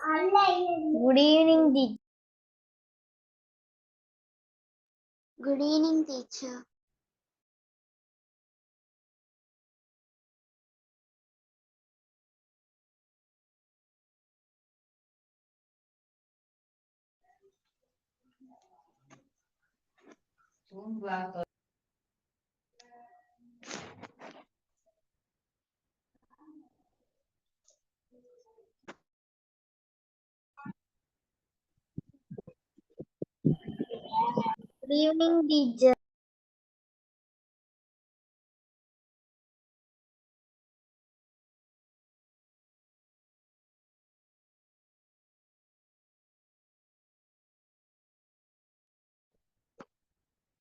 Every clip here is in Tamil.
Good evening, teacher. Good evening, teacher. Good evening, teacher.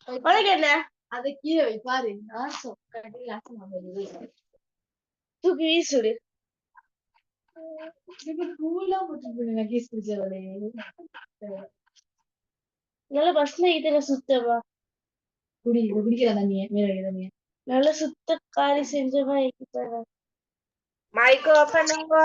உனக்கு என்ன அதை கீழே வை பாரு நாசம் கடையில் நாசம் தூக்கி வீசுடு பூலாம் போட்டு கீஸ் பிடிச்சவளே நல்ல பஸ்ல இதுல சுத்தவா குடிக்கிற தண்ணிய மேல தண்ணிய நல்ல சுத்த காலி செஞ்சவா ஏக்கிட்டாங்க மைக் ஓபன் பண்ணுங்க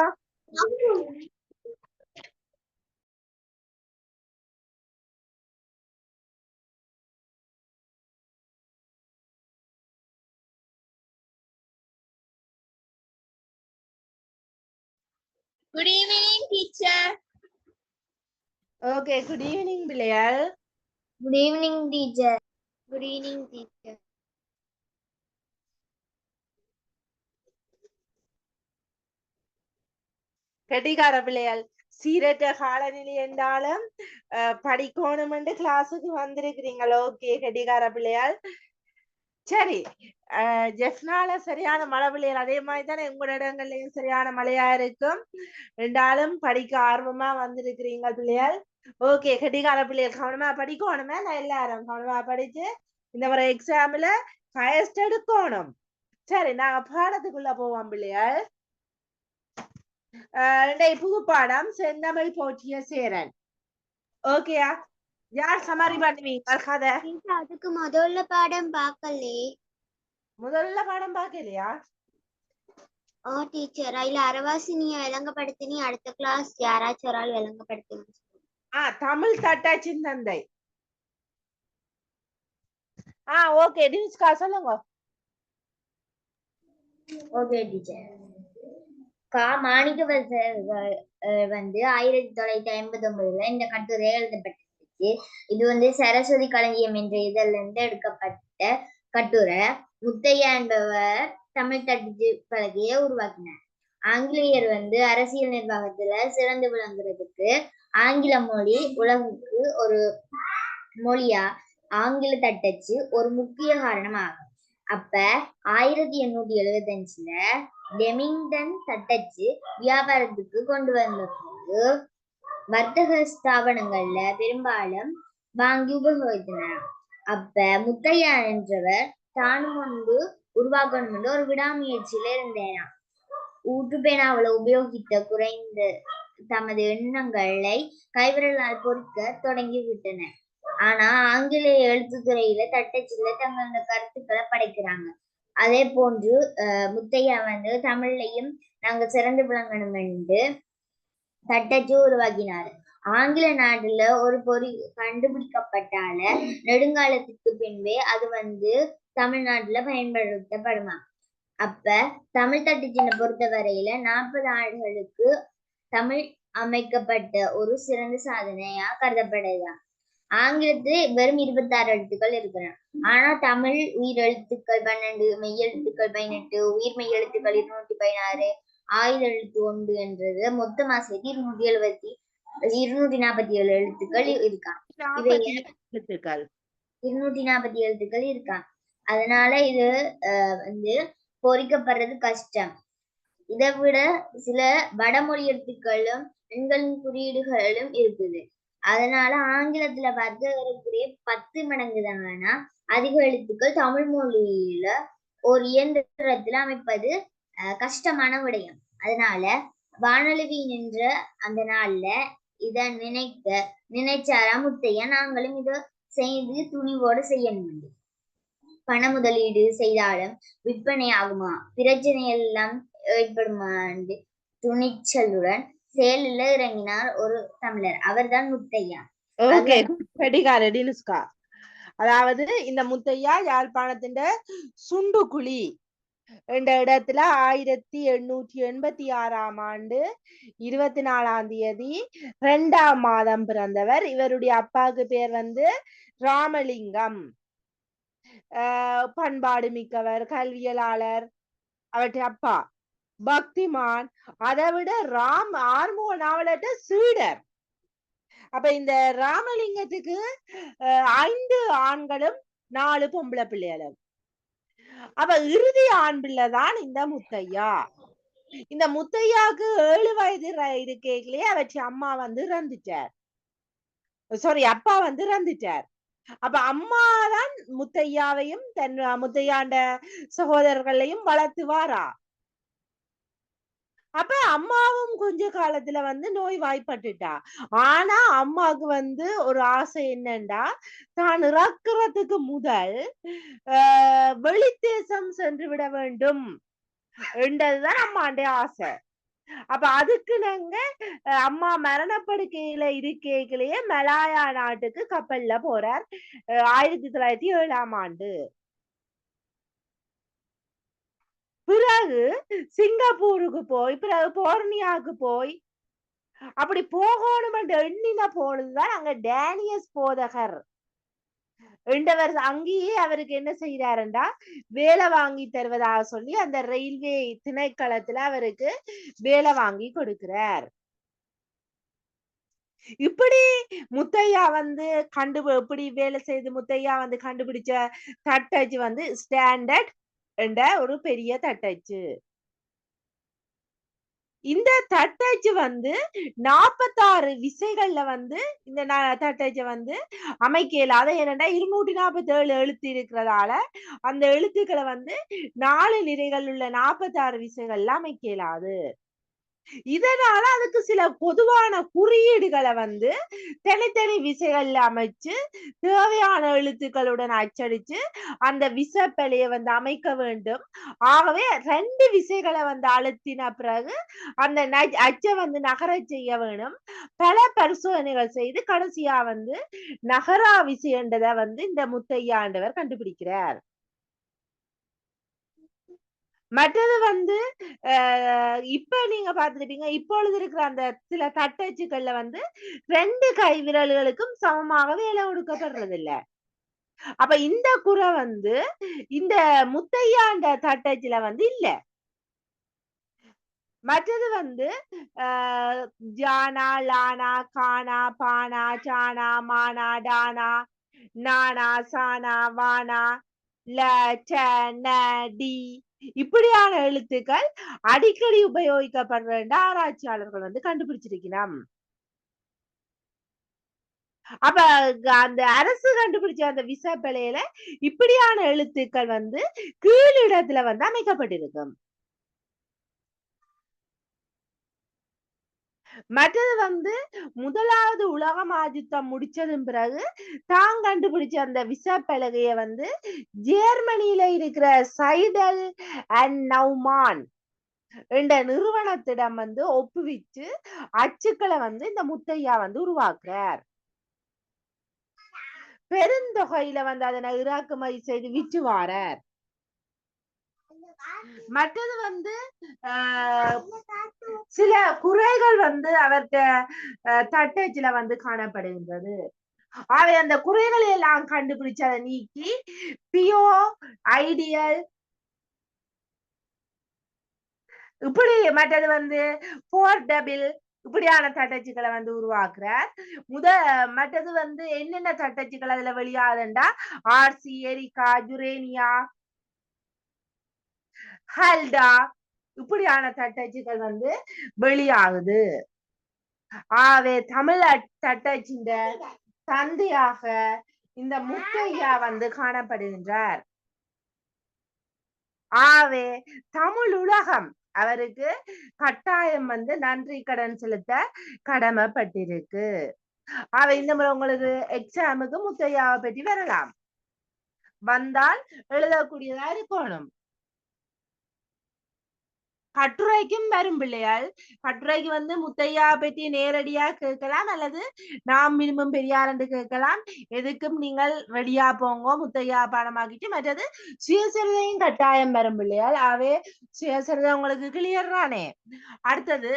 Good evening, teacher. Okay good evening பிள்ளையாள் Good evening, teacher. Good evening, teacher. கெட்டிக்கார பிள்ளையாள் சீரற்ற காலநிலை என்றாலும் படிக்கணும் என்று கிளாஸுக்கு வந்திருக்கிறீங்களா ஓகே கெட்டிக்கார பிள்ளையாள் சரி ஜெஃப்னால சரியான மழை பிள்ளைகள் அதே மாதிரி தானே உங்களோட இடங்கள்லயும் சரியான மழையா இருக்கும் ரெண்டாலும் படிக்க ஆர்வமா வந்திருக்கிறீங்க பிள்ளைகள் ஓகே கெட்டிக்கார பிள்ளைகள் கவனமா படிக்கணுமே நான் எல்லாரும் கவனமா படிச்சு இந்த ஒரு எக்ஸாம்ல ஹையஸ்ட் எடுக்கணும் சரி நாங்க பாடத்துக்குள்ள போவோம் பிள்ளைகள் புது பாடம் செந்தமிழ் போற்றிய சேரன் ஓகேயா யார் சமாரி பண்ணுவீங்க கதை அதுக்கு முதல்ல பாடம் பார்க்கலே முதல்ல பாடம் பார்க்கலையா டீச்சர் அதுல அரவாசினிய விளங்கப்படுத்தினி அடுத்த கிளாஸ் யாராச்சும் ஒரு ஆள் விளங்கப்படுத்துங்க தமிழ் தட்டாட்சி தந்தை ஓகே டின்ஸ்கா சொல்லுங்க ஓகே டீச்சர் மாணிக்கவாசகர் வந்து 1959 இந்த கட்டுரை எழுதப்பட்டிருந்துச்சு. இது வந்து சரஸ்வதி களஞ்சியம் என்ற இதழ்ல இருந்து எடுக்கப்பட்ட கட்டுரை. முத்தையா என்பவர் தமிழ் தட்டச்சு பலகையை உருவாக்கினார். ஆங்கிலேயர் அரசியல் நிர்வாகத்துல சிறந்து விளங்குறதுக்கு ஆங்கில மொழி உலகுக்கு ஒரு மொழியா ஆங்கில தட்டச்சு ஒரு முக்கிய காரணமாகும். அப்ப 1875ல டெமிங்டன் தட்டச்சு வியாபாரத்துக்கு கொண்டு வந்த போது வர்த்தக ஸ்தாபனங்கள்ல பெரும்பாலும் வாங்கி உபயோகித்தனர். அப்ப முத்தையா என்றவர் தானும் கொண்டு உருவாக்கணும் என்று ஒரு விடாமுயற்சியில இருந்தேனா. ஊற்றுப்பேனாவில் உபயோகித்த குறைந்த தமது எண்ணங்களை கைவிரலால் பொறிக்க தொடங்கி விட்டனர். ஆனா ஆங்கிலேய எழுத்துத்துறையில தட்டச்சில தங்களோட கருத்துக்களை படைக்கிறாங்க. அதே போன்று முத்தையா தமிழ்லையும் நாங்க சிறந்து விளங்கணும் என்று தட்டச்சு உருவாக்கினாரு. ஆங்கில நாட்டுல ஒரு பொறி கண்டுபிடிக்கப்பட்டால நெடுங்காலத்துக்கு பின்பே அது தமிழ்நாட்டுல பயன்படுத்தப்படுமா. அப்ப தமிழ் தட்டச்சினை பொறுத்த வரையில 40 ஆண்டுகளுக்கு தமிழ் அமைக்கப்பட்ட ஒரு சிறந்த சாதனையா கருதப்படுதான். ஆங்கிலத்தில் வெறும் 26 எழுத்துக்கள் இருக்கிறன. ஆனா தமிழ் உயிர் எழுத்துக்கள் 12, மெய் எழுத்துக்கள் 18, உயிர் மெய் எழுத்துக்கள் 216, ஆயுத எழுத்து 1 என்றது மொத்தமா சேர்த்து 247 எழுத்துக்கள் இருக்கான். 240 எழுத்துக்கள் இருக்கான். அதனால இது பொறிக்கப்படுறது கஷ்டம். இதை விட சில வடமொழி எழுத்துக்களும் எண்களின் குறியீடுகளும் இருக்குது. அதனால ஆங்கிலத்துல பார்க்கக்கூடிய 10 மடங்கு தானா அதிக எழுத்துக்கள் தமிழ் மொழியில ஒரு இயந்திரத்துல அமைப்பது கஷ்டமான விடயம். அதனால வானொலி நின்ற அந்த நாள்ல இத நினைச்சாரா முத்தையா, நாங்களும் இத செய்து துணிவோடு செய்யணும். பண முதலீடு செய்தாலும் விற்பனை ஆகுமா, பிரச்சனை எல்லாம் ஏற்படுமா என்று துணிச்சலுடன் செயலில் இறங்கினார் ஒரு தமிழர். அவர்தான் முத்தையா. அதாவது இந்த முத்தையா யாழ்ப்பாணத்தின் சுண்டுகுழி என்ற இடத்துல 1886ஆம் ஆண்டு 24ஆம் தேதி 2ஆம் மாதம் பிறந்தவர். இவருடைய அப்பாவுக்கு பேர் ராமலிங்கம். பண்பாடு மிக்கவர், கல்வியலாளர். அவருடைய அப்பா பக்திமான். அதை விட ஆர்மோ நாவலட்ட சீடர். அப்ப இந்த ராமலிங்கத்துக்கு 5 ஆண்களும் 4 பொம்பளை பிள்ளைகளும். அப்ப இறுதி ஆண் பிள்ளைதான் இந்த முத்தையா. இந்த முத்தையாவுக்கு 7 வயது இருக்கையிலே அவற்றை அம்மா இறந்துட்டார். அப்பா இறந்துட்டார். அப்ப அம்மாதான் முத்தையாவையும் தன் முத்தையாண்ட சகோதரர்களையும் வளர்த்து வாரா. அப்ப அம்மாவும் கொஞ்ச காலத்துல நோய் வாய்ப்பட்டுட்டா. ஆனா அம்மாவுக்கு ஒரு ஆசை என்னண்டா, தான் இறக்குறதுக்கு முதல் வெளித்தேசம் சென்று விட வேண்டும் என்றதுதான் அம்மாண்ட ஆசை. அப்ப அதுக்கு நாங்க அம்மா மரணப்படுக்கையில இருக்கையிலேயே மலாயா நாட்டுக்கு கப்பல்ல போறார் 1907ஆம் ஆண்டு. பிறகு சிங்கப்பூருக்கு போய், பிறகு போர்னியாவுக்கு போய், அப்படி போகணும் என்று எண்ணின பொழுதுதான் அங்க டேனியஸ் போதகர் என்றவர் அங்கேயே அவருக்கு என்ன செய்யறாருண்டா, வேலை வாங்கி தருவதாக சொல்லி அந்த ரயில்வே திணைக்களத்துல அவருக்கு வேலை வாங்கி கொடுக்கிறார். இப்படி முத்தையா இப்படி வேலை செய்து முத்தையா கண்டுபிடிச்ச தட்டச்சு ஸ்டாண்டர்ட் என்ற ஒரு பெரிய தட்டச்சு. இந்த தட்டச்சு 46 விசைகள்ல இந்த தட்டச்சை அமைக்க இயலாத. ஏனென்றா 247 எழுத்து இருக்கிறதால அந்த எழுத்துக்களை 4 நிறைகள் உள்ள 46 விசைகள்ல அமைக்க இயலாது. இதனால அதுக்கு சில பொதுவான குறியீடுகளை தனித்தனி விசைகள்ல அமைச்சு தேவையான எழுத்துக்களுடன் அச்சடிச்சு அந்த விசைப்பலையை அமைக்க வேண்டும். ஆகவே 2 விசைகளை அழுத்தின பிறகு அந்த அச்சை நகர செய்ய வேணும். பல பரிசோதனைகள் செய்து கடைசியா நகரா விசை என்றதை இந்த முத்தையாண்டவர் கண்டுபிடிக்கிறார். மற்றது இப்ப நீங்க பார்த்துருப்பீங்க, இப்பொழுது இருக்கிற அந்த சில தட்டச்சுக்கள்ல 2 கை விரல்களுக்கும் சமமாக வேலை கொடுக்கப்படுறது இல்ல. அப்ப இந்த குறை வந்து இந்த முத்தையாண்ட தட்டச்சுல வந்து இல்ல. மற்றது வந்து ஜானா, லானா, கானா, பானா, சானா, மானா, டானா, நானா, சானா, வானா, ல, ச, ந, டி இப்படியான எழுத்துக்கள் அடிக்கடி உபயோகிக்கப்படுற ஆராய்ச்சியாளர்கள் வந்து கண்டுபிடிச்சிருக்கலாம். அப்ப அந்த அரசு கண்டுபிடிச்ச அந்த விசைப்பலகையில இப்படியான எழுத்துக்கள் வந்து கீழிடத்துல வந்து அமைக்கப்பட்டிருக்கும். மற்றது வந்து முதலாவது உலக மகாயுத்தம் முடிச்சதும் பிறகு தான் கண்டுபிடிச்ச அந்த விசைப்பலகைய வந்து ஜெர்மனியில இருக்கிற சைடல் அண்ட் நௌமான் என்ற நிறுவனத்திடம் வந்து ஒப்புவிச்சு அச்சுக்களை வந்து இந்த முத்தையா வந்து உருவாக்குறார். பெருந்தொகையில வந்து அதனை இறக்குமதி செய்து விற்று வாரார். மற்றது வந்து சில குறைகள் வந்து அவர்கிட்ட தட்டச்சுல வந்து காணப்படுகின்றது. அவை அந்த குறைகளை எல்லாம் கண்டுபிடிச்சு அதை நீக்கி பியோ ஐடியல் இப்படி மற்றது வந்து போர்டபிள் இப்படியான தட்டச்சுக்களை வந்து உருவாக்குறார். மற்றது வந்து என்னென்ன தட்டச்சுக்கள் அதுல வெளியாகுதுண்டா ஆர்சி, எரிகா, ஜுரேனியா, ஹல்டா இப்படியான தட்டச்சுக்கள் வந்து வெளியாகுது. ஆவே தமிழ் தட்டச்சின் தந்தையாக இந்த முத்தையா வந்து காணப்படுகின்றார். ஆவே தமிழ் உலகம் அவருக்கு கட்டாயம் வந்து நன்றி கடன் செலுத்த கடமைப்பட்டிருக்கு. ஆவே இந்த முறை உங்களுக்கு எக்ஸாமுக்கு முத்தையாவை பற்றி வரலாம், வந்தால் எழுதக்கூடியதா இருக்கணும். கட்டுரைக்கும் வரும் பிள்ளைகள். கட்டுரைக்கு வந்து முத்தையா பற்றி நேரடியா கேட்கலாம் அல்லது நாம் விரும்பும் பெரியார் என்று கேட்கலாம். எதுக்கும் நீங்கள் ரெடியா போங்க, முத்தையா பாடமாக்கிட்டு. மற்றது சுயசரிதையும் கட்டாயம் வரும் பிள்ளைகள். ஆவே சுயசரிதை உங்களுக்கு கிளியர் தானே. அடுத்தது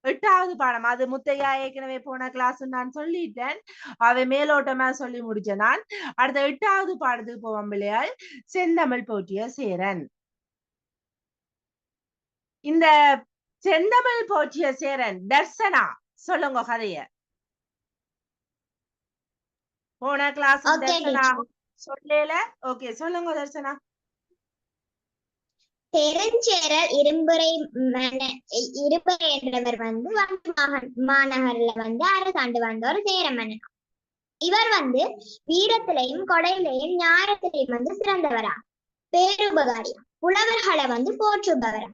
8வது பாடம், அது முத்தையா ஏற்கனவே போன கிளாஸ் நான் சொல்லிட்டேன், அவை மேலோட்டமா சொல்லி முடிச்சேன் நான். அடுத்த 8வது பாடத்துக்கு போவோம் பிள்ளைகள். செந்தமிழ் போற்றிய சேரன். இந்த செந்தமிழ் போற்றிய சேரன் தர்சனா சொல்லுங்க கதைய. போன கிளாஸ் தர்சனா சொல்லல. ஓகே சொல்லுங்க தர்சனா. பெருஞ்சேரல் இரும்புரை என்றவர் வந்து மாநகர்ல வந்து அரசாண்டு வந்த ஒரு சேர மன்னன். இவர் வந்து வீரத்திலையும் கொடையிலையும் ஞானத்திலையும் வந்து சிறந்தவரா, பேருபகாரியா, புலவர்களை வந்து போற்றுபவரா.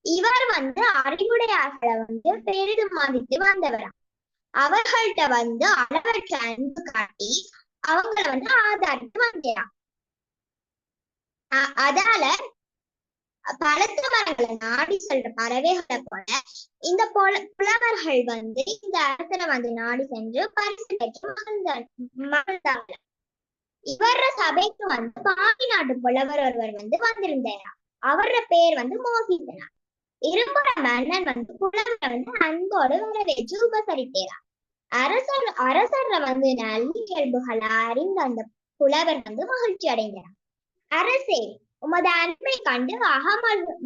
இவர் வந்து அறிவுடையார்களை வந்து பெரிதும் மதித்து வந்தவரா. அவர்கள்ட்ட வந்து அளவற்ற அன்பு காட்டி அவங்களை வந்து ஆதாரித்து வந்தா. அதால பழத்த மரங்களை நாடி செல்ற பறவைகளை போல இந்த புலவர்கள் வந்து இந்த அரசனை வந்து நாடி சென்று பரிசு பெற்று மகிழ்ந்தாங்க. இவர சபைக்கு வந்து பாண்டி நாட்டு புலவர் ஒருவர் வந்து வந்திருந்தாரா. அவரோட பேர் வந்து மோகிதனா. இரும்புற மன்னன் வந்து புலவரை வந்து அன்போடு வரவேற்று உபசரித்தேரா. அரசர் வந்து நல்லியல்புகளை அறிந்த அந்த புலவர் வந்து மகிழ்ச்சி அடைந்தார். அரசே, உமது அன்பை கண்டு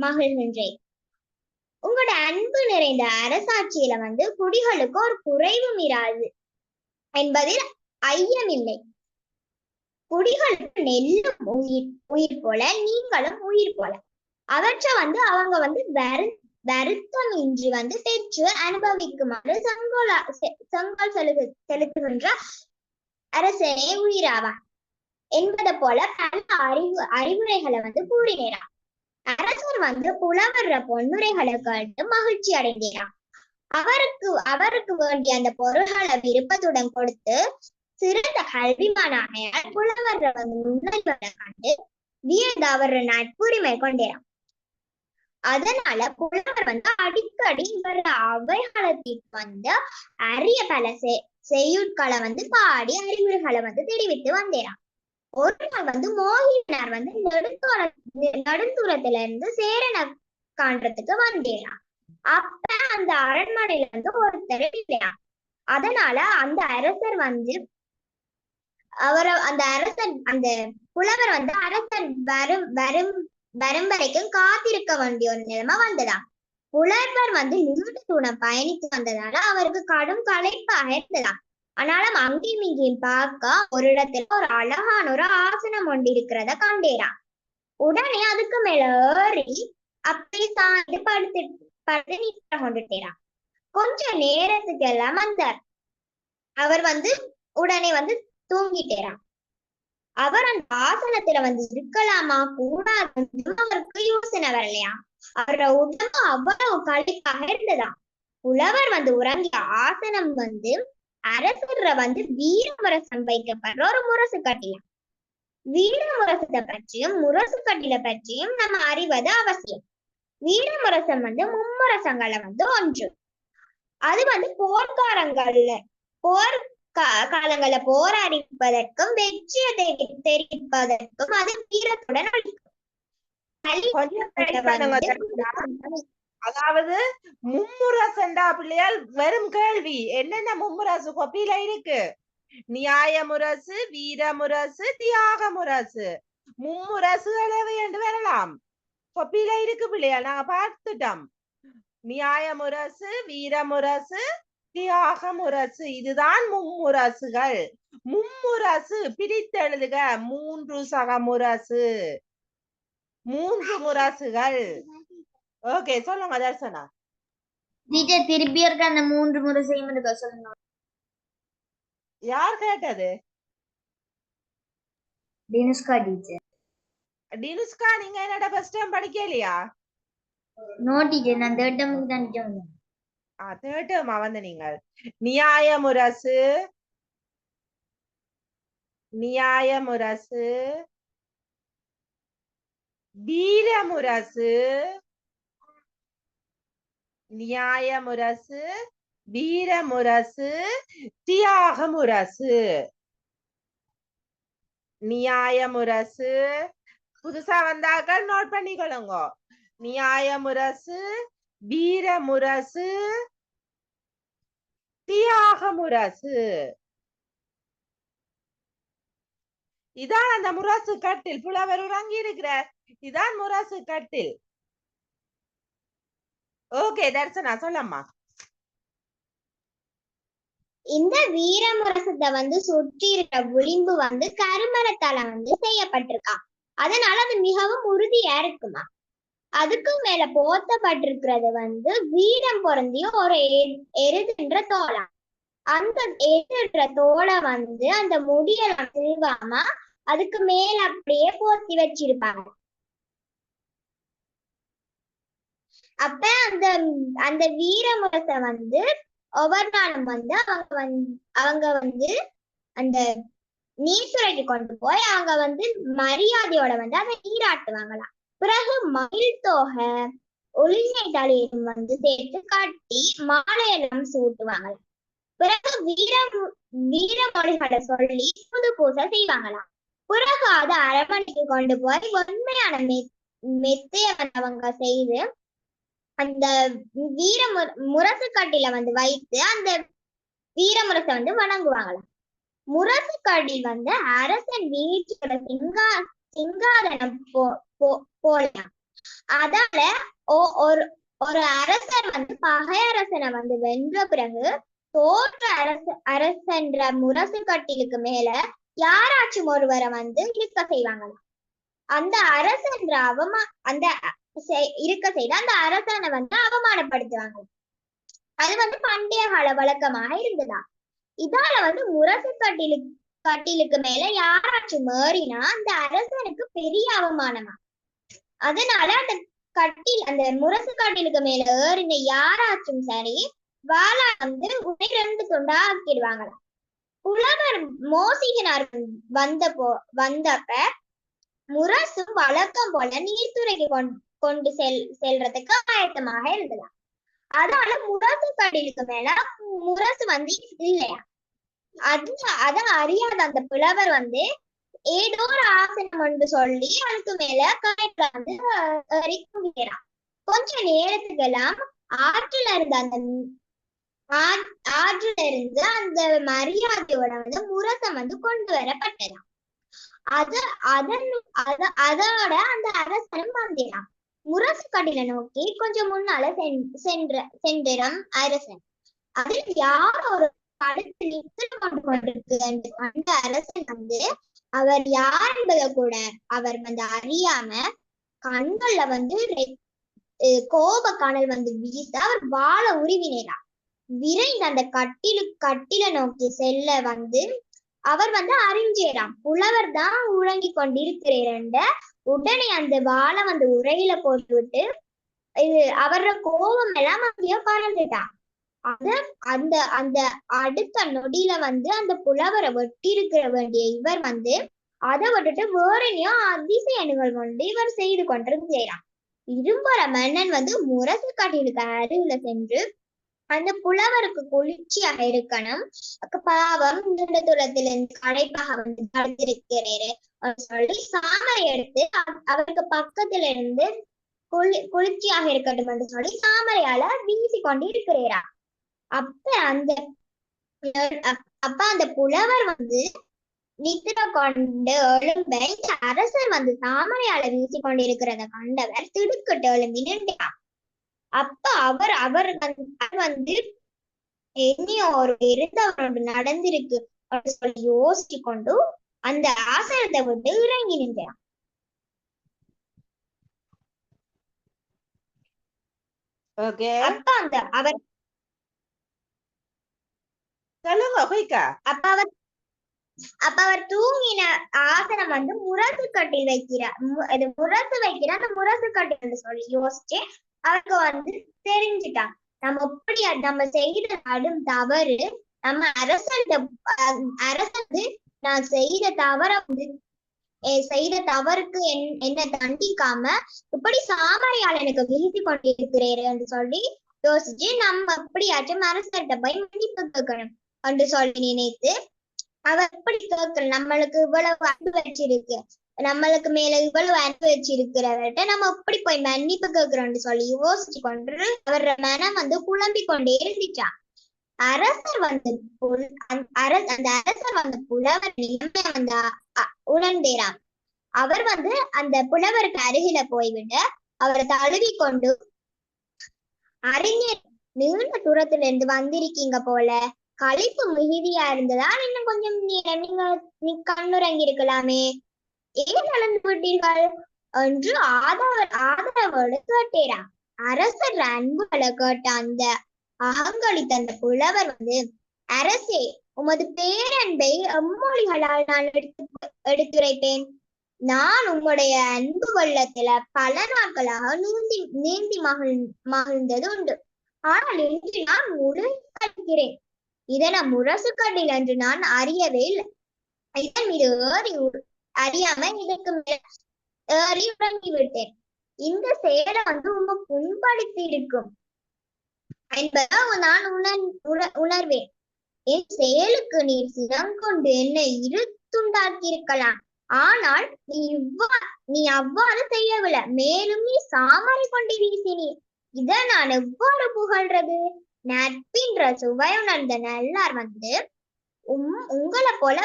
மகிழ்கின்றேன். உங்களோட அன்பு நிறைந்த அரசாட்சியில வந்து குடிகளுக்கு ஒரு குறைவும் இராது என்பதில் ஐயமில்லை. குடிகளுக்கு நெல்லும் உயிர் போல நீங்களும் உயிர் போல. அவற்றை வந்து அவங்க வந்து வருத்தம் இன்றி வந்து பெற்று அனுபவிக்குமாறு செங்கோல் செலுத்துகின்ற அரசனே உயிராவான் என்பதை போல பல அறிவுரைகளை வந்து கூறினார். அரசர் வந்து புலவர்ற பொன்னுரைகளை கேட்டு மகிழ்ச்சி அடைந்தார். அவருக்கு வேண்டிய அந்த பொருள்களை விருப்பத்துடன் கொடுத்து சிறந்த கல்விமானாக புலவர்ற வந்து முன்னேற்றத்தை கண்டு வியந்து அவர் நட்புரிமை கொண்டார். அதனால புலவர் வந்து அடிக்கடி இவர் அவைகளத்திற்கு வந்து அரிய பல செய்யுட்களை வந்து பாடி அறிவுரைகளை வந்து தெரிவித்து வந்தேராம். ஒரு நாள் வந்து மோகினார் வந்து நெடுந்தூரத்துல இருந்து சேரனை காண்றதுக்கு வந்தேராம். அப்ப அந்த அரண்மனையில வந்து ஒருத்தர் இல்லையா. அதனால அந்த அரசர் வந்து அவரை அந்த அரசன் அந்த புலவர் வந்து அரசன் வரும் வரைக்கும் காத்திருக்க வேண்டிய ஒரு நிலைமை வந்ததா. புலவர் வந்து நீண்ட தூரம் பயணித்து வந்ததால அவருக்கு கடும் களைப்பாக இருந்ததா. ஆனாலும் அங்கேயும் இங்கேயும் பார்க்க ஒரு இடத்துல ஒரு அழகான ஒரு ஆசனம் ஒன்று இருக்கிறத கண்டேரா. உடனே அதுக்கு மேல ஏறி அப்படியே சாய்ந்து படுத்து நிற்க கொண்டுட்டேரா. கொஞ்ச நேரத்துக்கு எல்லாம் வந்தார். அவர் வந்து உடனே வந்து தூங்கிட்டேரா. அவர் அந்த ஆசனத்துல வந்து இருக்கலாமா கூடாது அவருக்கு யோசனை வரலையா. அவரோட உடம்பு அவ்வளவு களைப்பாக இருந்ததா. புலவர் வந்து உறங்கிய ஆசனம் வந்து அரசர வந்து வீரமுரசம் வைக்கப்படுற ஒரு முரசு கட்டிலம். வீரமுரசத்தை பற்றியும் முரசு கட்டில பற்றியும் நம்ம அறிவது அவசியம். வீரமுரசம் வந்து மும்முரசங்களை வந்து ஒன்று. அது வந்து போர்க்காலங்கள்ல காலங்கள்ல போராடிப்பதற்கும் வெற்றியை தெரிவிப்பதற்கும் அது வீரத்துடன் அதாவது மும்முரசண்டா பிள்ளையால் வெறும் கேள்வி என்னென்ன மும்முரசு கொப்பியில இருக்கு? நியாய முரசு, வீர முரசு, தியாக முரசு. மும்முரசுகள் எவை என்று வரலாம். கொப்பியில இருக்கு பிள்ளையால் நாங்க பார்த்துட்டோம். நியாய முரசு, வீர முரசு, தியாக முரசு, இதுதான் மும்முரசுகள். மும்முரசு பிரித்தெழுதுக 3 சகமுரசு, 3 முரசுகள். ஓகே சொல்லுங்க தர்சனா. டீச்சர் திருப்பி இருக்க அந்த 3 முரசையும் இருக்க சொல்லுங்க. யார் கேட்டது? டினுஸ்கா டீச்சர். டினுஸ்கா நீங்க என்னடா ஃபர்ஸ்ட் டைம் படிக்கலையா? நோ டீச்சர், நான் தேர்ட் டேர்முக்கு தான் டீச்சர் வந்தேன். தேர்ட் டேர்மா வந்து நீங்கள் நியாய முரசு, நியாய முரசு, வீர முரசு, நியாய முரசு, வீர முரசு, தியாக முரசு. நியாய முரசு புதுசா வந்தாக்கள் நோட் பண்ணிக்கொள்ளுங்க. நியாய முரசு, வீர முரசு, தியாக முரசு. இதான் அந்த முரசு கட்டில். புலவர் உறங்கி இருக்கிறார். இதான் முரசு கட்டில். ஓகே தர்சனா சொல்லம்மா. இந்த வீரமுரசத்தை வந்து சுற்றி இருக்கிற விளிம்பு வந்து கருமரத்தால வந்து செய்யப்பட்டிருக்கா. அதனால அது மிகவும் உறுதியா இருக்குமா. அதுக்கு மேல போத்தப்பட்டிருக்கிறது வந்து வீரம் பொருந்திய ஒரு எருதுன்ற தோளா. அந்த எருதுன்ற தோலை வந்து அந்த முடியெல்லாம் திருவாம அதுக்கு மேல அப்படியே போத்தி வச்சிருப்பாங்க. அப்ப அந்த வீரமுரசை வந்து ஒவ்வொரு நாளும் வந்து அவங்க வந்து அந்த நீர்த்துறைக்கு கொண்டு போய் அவங்க வந்து மரியாதையோட வந்து அதை நீராட்டுவாங்களாம். பிறகு மயில் தோகை ஒளிஞ்சை தலையும் வந்து சேர்த்து கட்டி மாலையெல்லாம் சூட்டுவாங்களாம். பிறகு வீரமொழிகளை சொல்லி புது பூசை செய்வாங்களாம். பிறகு அதை அரண்மனைக்கு கொண்டு போய் உண்மையான மெத்தைய அவங்க செய்து அந்த முரசு கட்டில வந்து வைத்து அந்த வீரமுரசை வந்து வணங்குவாங்களாம். முரசு கட்டில் வந்து அரசன் வீட்டோட சிங்காதனம் போலாம். அதால ஒரு அரசர் வந்து பகையரசனை வந்து வென்ற பிறகு தோற்ற அரசன்ற முரசு கட்டிலுக்கு மேல யாராச்சும் ஒருவரை வந்து இருக்க செய்வாங்களாம். அந்த அரசன்ற அந்த இருக்க செய்த அந்த அரசனை வந்து அவமானப்படுத்துவாங்க. அது வந்து பண்டைய கால வழக்கமாக இருந்ததா. இதால வந்து முரசு கட்டிலுக்கு மேல யாராச்சும் ஏறினா அந்த அரசனுக்கு பெரிய அவமானமா. அதனால அந்த முரசு கட்டிலுக்கு மேல ஏறின யாராச்சும் சரி வாழா வந்து உடனே 2 துண்டா ஆக்கிடுவாங்களாம். புலவர் மோசிகனார் வந்தப்ப முரசு வழக்கம் போல நீர்த்துறைக்கு கொண்டு செல்றதுக்கு ஆயத்தமாக இருந்ததாம். அதனால முரசு கட்டிலுக்கு மேல முரசு வந்து இல்லையா. அத அறியாத அந்த புலவர் வந்து ஏதோ ஒரு ஆசனம் என்று சொல்லி அதுக்கு மேல கயிற்ற வந்து தூங்குகிறான். கொஞ்ச நேரத்துக்கெல்லாம் ஆற்றில இருந்த அந்த ஆற்றுல இருந்து அந்த மரியாதையோட வந்து முரசம் வந்து கொண்டு வரப்பட்டதாம். அதோட அந்த அரசனும் வந்தான். முரசு கட்டில நோக்கி கொஞ்சம் முன்னால சென்றான் அரசன். அதில் யார் ஒரு கழுத்து நின்று கொண்டு கொண்டிருக்கு என்று கண்ட அரசன் வந்து அவர் யார் என்பதை கூட அவர் வந்து அறியாம கண்கள்ல வந்து கோப கனல் வந்து வீச அவர் வாழ உருவினார். விரைந்து அந்த கட்டில நோக்கி செல்ல வந்து அவர் வந்து அறிஞ்சிறான். புலவர் தான் உறங்கி கொண்டிருக்கிறேன். உடனே அந்த வாழை வந்து உரையில போட்டு விட்டு அவரோட கோபம் எல்லாம் அங்கேயோ பறந்துட்டான். அந்த அந்த அடுத்த நொடியில வந்து அந்த புலவரை வெட்டி இருக்கிற வேண்டிய இவர் வந்து அதை விட்டுட்டு வேறனையும் அதிசய நிகழ்வு வந்து இவர் செய்து கொண்டிருக்கிறான். இரும்பர மன்னன் வந்து முரசு காட்டிலுக்கு அருகில சென்று அந்த புலவருக்கு குளிர்ச்சியாக இருக்கணும், பாவம் நீண்ட தூரத்திலிருந்து கடைப்பாக வந்து தடுத்திருக்கிறாரு சொல்லி சாமரை எடுத்து அவருக்கு பக்கத்துல இருந்து குளிர்ச்சியாக இருக்கட்டும் என்று சொல்லி சாமரையால வீசி கொண்டு இருக்கிறாரா. அப்ப அந்த புலவர் வந்து நித்திர கொண்டு எழும்ப அரசர் வந்து தாமரையால வீசி கொண்டிருக்கிறத கண்டவர் திடுக்கிட்டு எழும்பி நின்றார். அப்ப அவர் வந்து என்னையோ ஒரு இருந்தவரோடு நடந்திருக்கு அப்படின்னு சொல்லி யோசிச்சு கொண்டு அந்த ஆசனத்தை விட்டு இறங்கி நின்றார். அப்ப அவர் அப்ப அவர் தூங்கின ஆசனம் வந்து முரசு கட்டில் வைக்கிறார். முரசு வைக்கிற அந்த முரசு கட்டில் சொல்லி யோசிச்சு அவருக்கு வந்து தெரிஞ்சுட்டான், நம்ம எப்படி நம்ம செய்த கடும் தவறு, நம்ம அரசு நான் செய்த தவறுக்கு என்ன தண்டிக்காம இப்படி சாமரையால் எனக்கு வீசி கொண்டிருக்கிறேன் என்று சொல்லி யோசிச்சு நம்ம எப்படியாச்சும் அரசர்கிட்ட போய் மன்னிப்பு கேட்கணும் என்று சொல்லி நினைத்து அவர் எப்படி கேட்கல, நம்மளுக்கு இவ்வளவு அன்பு வச்சிருக்கு, நம்மளுக்கு மேல இவ்வளவு அன்பு வச்சிருக்கிறவர்கிட்ட நம்ம எப்படி போய் மன்னிப்பு கேட்கிறோம்னு சொல்லி யோசிச்சு கொண்டு அவர் மனம் வந்து குழம்பி கொண்டே இருந்துச்சான். அரசர் வந்து அந்த அரசர் வந்து புலவர் நிலைமை வந்து உணர்ந்தேராம். அவர் வந்து அந்த புலவருக்கு அருகில போய்விட்டு அவரை தழுவி கொண்டு, அறிஞர் நீண்ட தூரத்துல இருந்து வந்திருக்கீங்க போல, களைப்பு மிகுதியா இருந்ததா, இன்னும் கொஞ்சம் நீ கண்ணுறங்கி இருக்கலாமே, ஏன் நடந்து விட்டீர்கள் என்று ஆதரவோடு கேட்டேரா. அரசர் அன்புகளை கேட்ட அந்த அகங்களித்த அந்த புலவர் வந்து, அரசே, உமது பேரன்பை எம்மொழிகளால் நான் எடுத்துரைப்பேன். நான் உம்முடைய அன்பு வெள்ளத்துல பல நாட்களாக நீந்தி மகிழ்ந்தது உண்டு. ஆனால் இன்று நான் முழுகிறேன். இதனை முரசு கட்டில் என்று நான் அறியவே இல்லை. இதன் மீது அறியாம இதற்கு ஏறி உறங்கி விட்டேன். இந்த செயலை வந்து உங்க புண்படுத்தி இருக்கும் என்பதை நான் உணர்வேன். என் செயலுக்கு நீர் சிறங்கொண்டு என்னை இருத்துண்டாக்கி இருக்கலாம். ஆனால் நீ அவ்வாறு செய்யவில்லை. மேலும் நீ சாமரை கொண்டு வீசினீர். இதை நான் எவ்வாறு புகழ்றது? நட்பின்ற சுவையுணர்ந்த நல்லார் வந்து உங்களை போல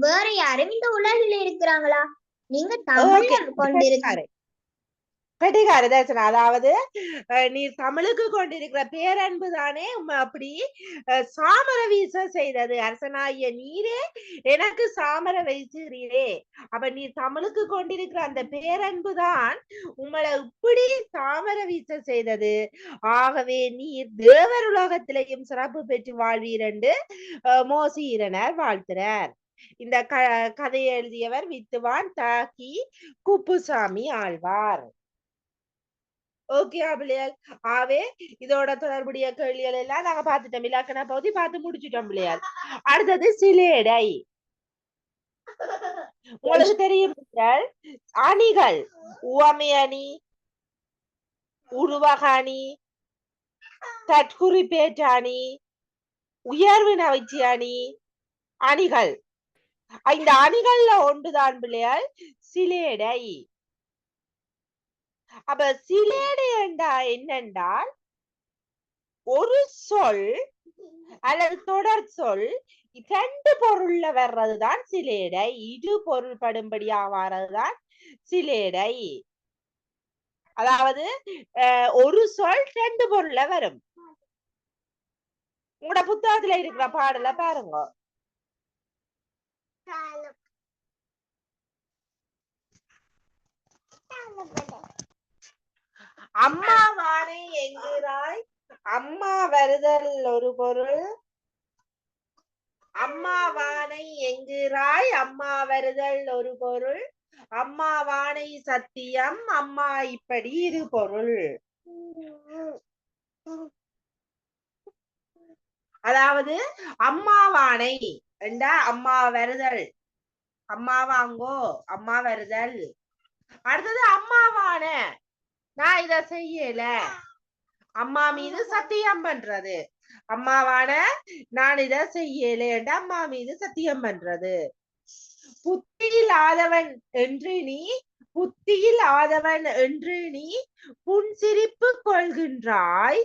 வேற யாரும் இந்த உலகில இருக்கிறாங்களா? நீங்க தமிழர் கொண்டிருக்க கட்டிகார தர்சனா, அதாவது நீ தமிழுக்கு கொண்டிருக்கிற பேரன்பு தானே அப்படி சாமர வீச செய்தது. அரசனாகிய நீரே எனக்கு சாமர வீசுகிறீரே, அப்ப நீ தமிழுக்கு கொண்டிருக்கிற அந்த பேரன்பு தான் உங்களை இப்படி சாமர வீச செய்தது. ஆகவே நீர் தேவர் உலகத்திலேயும் சிறப்பு பெற்று வாழ்வீர் என்று மோசீரனர் வாழ்த்துறார். இந்த கதையை எழுதியவர் வித்துவான் தாக்கி குப்புசாமி ஆழ்வார். ஓகே பிள்ளையார், ஆவே இதோட தொடர்புடைய கேள்விகள் எல்லாம் நாங்க பார்த்துட்டோம். இலக்கண பகுதி பார்த்து முடிச்சுட்டோம் பிள்ளையார். அடுத்தது சிலேடை. உங்களுக்கு தெரியும் அணிகள், உவமை அணி, உருவக அணி, தற்குறிப்பேற்ற அணி, உயர்வு நவிச்சி அணி, அணிகள். இந்த அணிகள்ல ஒன்றுதான் பிள்ளையார் சிலேடை. அப்ப சிலேடை என்றால் என்னென்றால் ஒரு சொல் அல்லது தொடர் சொல் இரண்டு பொருள்ல வர்றதுதான் சிலேடை. இரு பொருள் படும்படியா வர்றதுதான் சிலேடை. அதாவது ஒரு சொல் ரெண்டு பொருள்ல வரும். உங்களோட புத்தகத்துல இருக்கிற பாடல பாருங்க. அம்மா வானை என்கிறாய், அம்மா வருதல் ஒரு பொருள். அம்மா வானை என்கிறாய், அம்மா வருதல் ஒரு பொருள். அம்மா வானை சத்தியம், அம்மா இப்படி இரு பொருள். அதாவது அம்மா வானை என்றா அம்மா வருதல், அம்மா வாங்கோ, அம்மா வருதல். அடுத்தது அம்மாவான நான் இத செய்யல, அம்மா மீது சத்தியம் பண்றது. அம்மாவான நான் இத செய்யல என்று அம்மா மீது சத்தியம் பண்றது. புத்தியில் ஆதவன் என்று நீ, புத்தியில் ஆதவன் என்று நீ புன்சிரிப்பு கொள்கின்றாய்,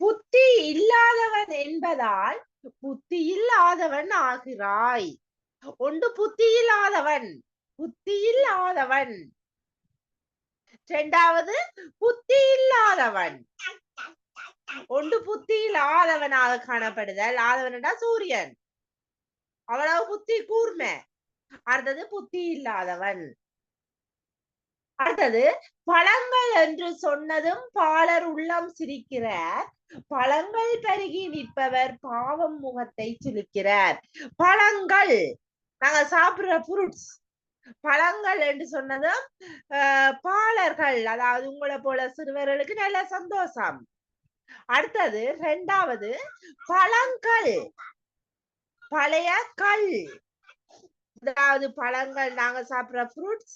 புத்தி இல்லாதவன் என்பதால் புத்தி இல்லாதவன் ஆகிறாய். ஒன்று புத்தி இல்லாதவன், புத்தி இல்லாதவன். இரண்டாவது புத்தி இல்லாதவன். ஒன்று புத்தி இல்லாதவனாக காணப்படுதல். ஆதவன்டா சூரியன், அவ்வளவு புத்தி கூர்மை. அடுத்தது புத்தி இல்லாதவன். அடுத்தது பழங்கள் என்று சொன்னதும் பாலர் உள்ளம் சிரிக்கிறார், பழங்கள் பருகி நிற்பவர் பாவம் முகத்தை சுளிக்கிறார். பழங்கள் நாங்க சாப்பிடுற ஃப்ரூட்ஸ். பழங்கள் என்று சொன்னதும் பாலர்கள், அதாவது உங்களை போல சிறுவர்களுக்கு நல்ல சந்தோஷம். அடுத்தது இரண்டாவது பழங்கள், பழைய கல். அதாவது பழங்கள் நாங்க சாப்பிடுற ஃப்ரூட்ஸ்,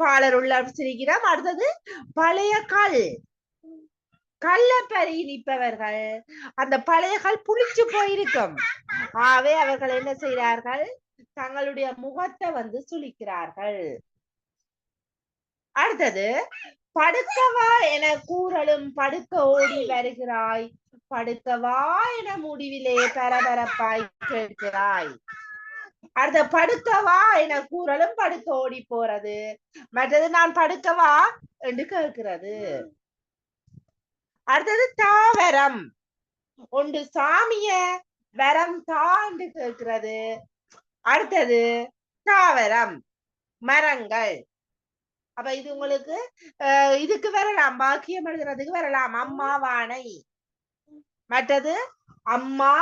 பாலர் உள்ள சிரிக்கிறோம். அடுத்தது பழைய கல், கல்ல பருகி நிற்பவர்கள், அந்த பழைய கல் புளிச்சு போயிருக்கும். ஆகவே அவர்கள் என்ன செய்கிறார்கள், தங்களுடைய முகத்தை சுளிக்கிறார்கள். அடுத்தது படுக்கவா என கூறலும் படுக்க ஓடி வருகிறாய், படுக்கவா என முடிவிலே பரபரப்பாய் கேட்கிறாய். அடுத்த படுக்கவா என கூறலும் படுக்க ஓடி போறது. மற்றது நான் படுக்கவா என்று கேட்கிறது. அடுத்தது தாவரம், ஒன்று சாமிய வரம் தா என்று கேட்கிறது. அடுத்தது தாவரம் மரங்கள். அப்ப இது உங்களுக்கு இதுக்கு வரலாம், பாக்கியம் எழுதுறதுக்கு வரலாம். அம்மா வானை, மற்றது அம்மா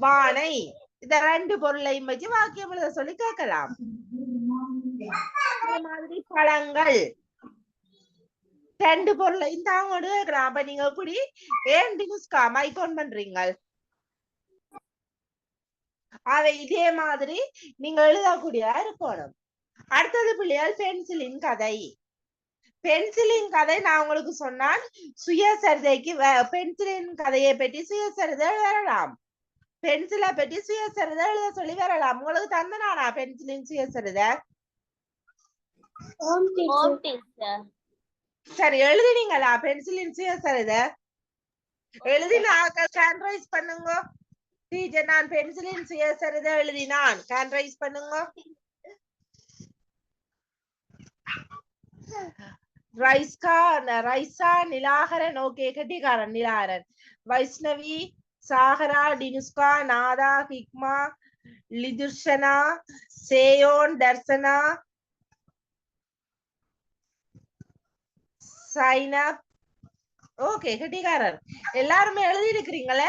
வானை. இந்த ரெண்டு பொருளையும் வச்சு வாக்கியம் எழுத சொல்லி கேட்கலாம். மாதிரி பழங்கள் ரெண்டு பொருளையும் தாங்க கேட்கலாம். அப்ப நீங்க எப்படி ஏன் டிஸ்கா மைக் ஆன் பண்றீங்க? அவை இதே மாதிரி நீங்க எழுதக்கூடிய இருக்கணும். அடுத்தது பிள்ளையால் பென்சிலின் கதை. பென்சிலின் கதை நான் உங்களுக்கு சொன்னால் சுயசரிதைக்கு பென்சிலின் கதையை பற்றி சுயசரிதை வரலாம். பென்சிலை பற்றி சுயசரிதை எழுத சொல்லி வரலாம். உங்களுக்கு தந்தனானா பென்சிலின் சுயசரிதை? சரி, எழுதினீங்களா பென்சிலின் சுயசரிதை? எழுதினா ஹேண்ட் ரைஸ் பண்ணுங்க. டீச்சர் நான் பென்சிலின் சுயசரிதை எழுதினான், ஹேண்ட் ரைஸ் பண்ணுங்க. ரைசா நிலாகரன், ஓகே கட்டிக்காரன் நிலாகரன். வைஷ்ணவி, சாகரா, டினுஸ்கா, நாதா, ஹிக்மா, லிதுர்ஷனா, சேயோன், தர்சனா, சைனப், ஓகே கட்டிக்காரர். எல்லாருமே எழுதி இருக்கிறீங்களே.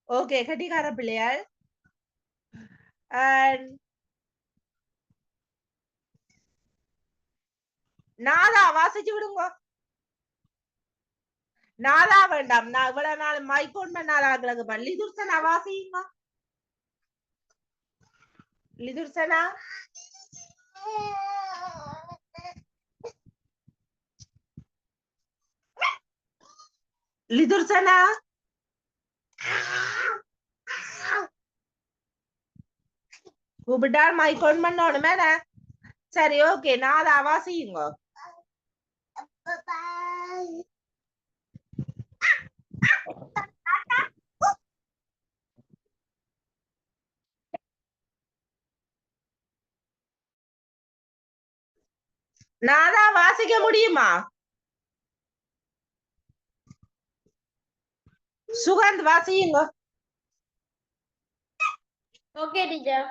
ஓகே கட்டிக்கார பிள்ளையாள். நாதா வாசிச்சு விடுங்க. நாதா வேண்டாம், நான் இவ்வளவு நாள் மைக்கோன் பண்ணாதாங்களுக்கு லிதுர்சனா வாசியுங்க. லிதுர்சனா, லிதுர்சனா கூப்பிட்டால் மைக்கோன் பண்ணணுமே. சரி ஓகே, நாதா வாசியுங்க. நாதா வாசிக்க முடியுமா? சுகந்த் வாசியுங்க. Okay teacher.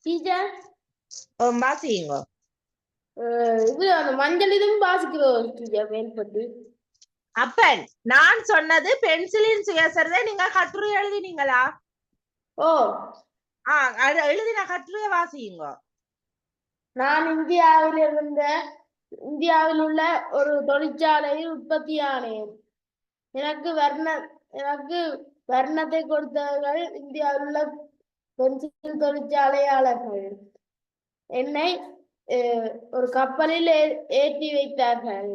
டீச்சர் வாசியுங்க. இது அந்த மஞ்சள் இதுவும் வாசிக்கிறோம் டீச்சர் மேல்பட்டு. அப்பன் நான் சொன்னது பென்சிலின் சுயசரிதை நீங்க கட்டுரை எழுதினீங்களா? ஓ எழுதின கட்டுரைய வாசியுங்க. நான் இந்தியாவில் உள்ள ஒரு தொழிற்சாலையில் உற்பத்தியானேன். எனக்கு வர்ணத்தை கொடுத்தவர்கள் இந்தியாவில் உள்ள பென்சில் தொழிற்சாலையாளர்கள். என்னை ஒரு கப்பலில் ஏற்றி வைத்தார்கள்.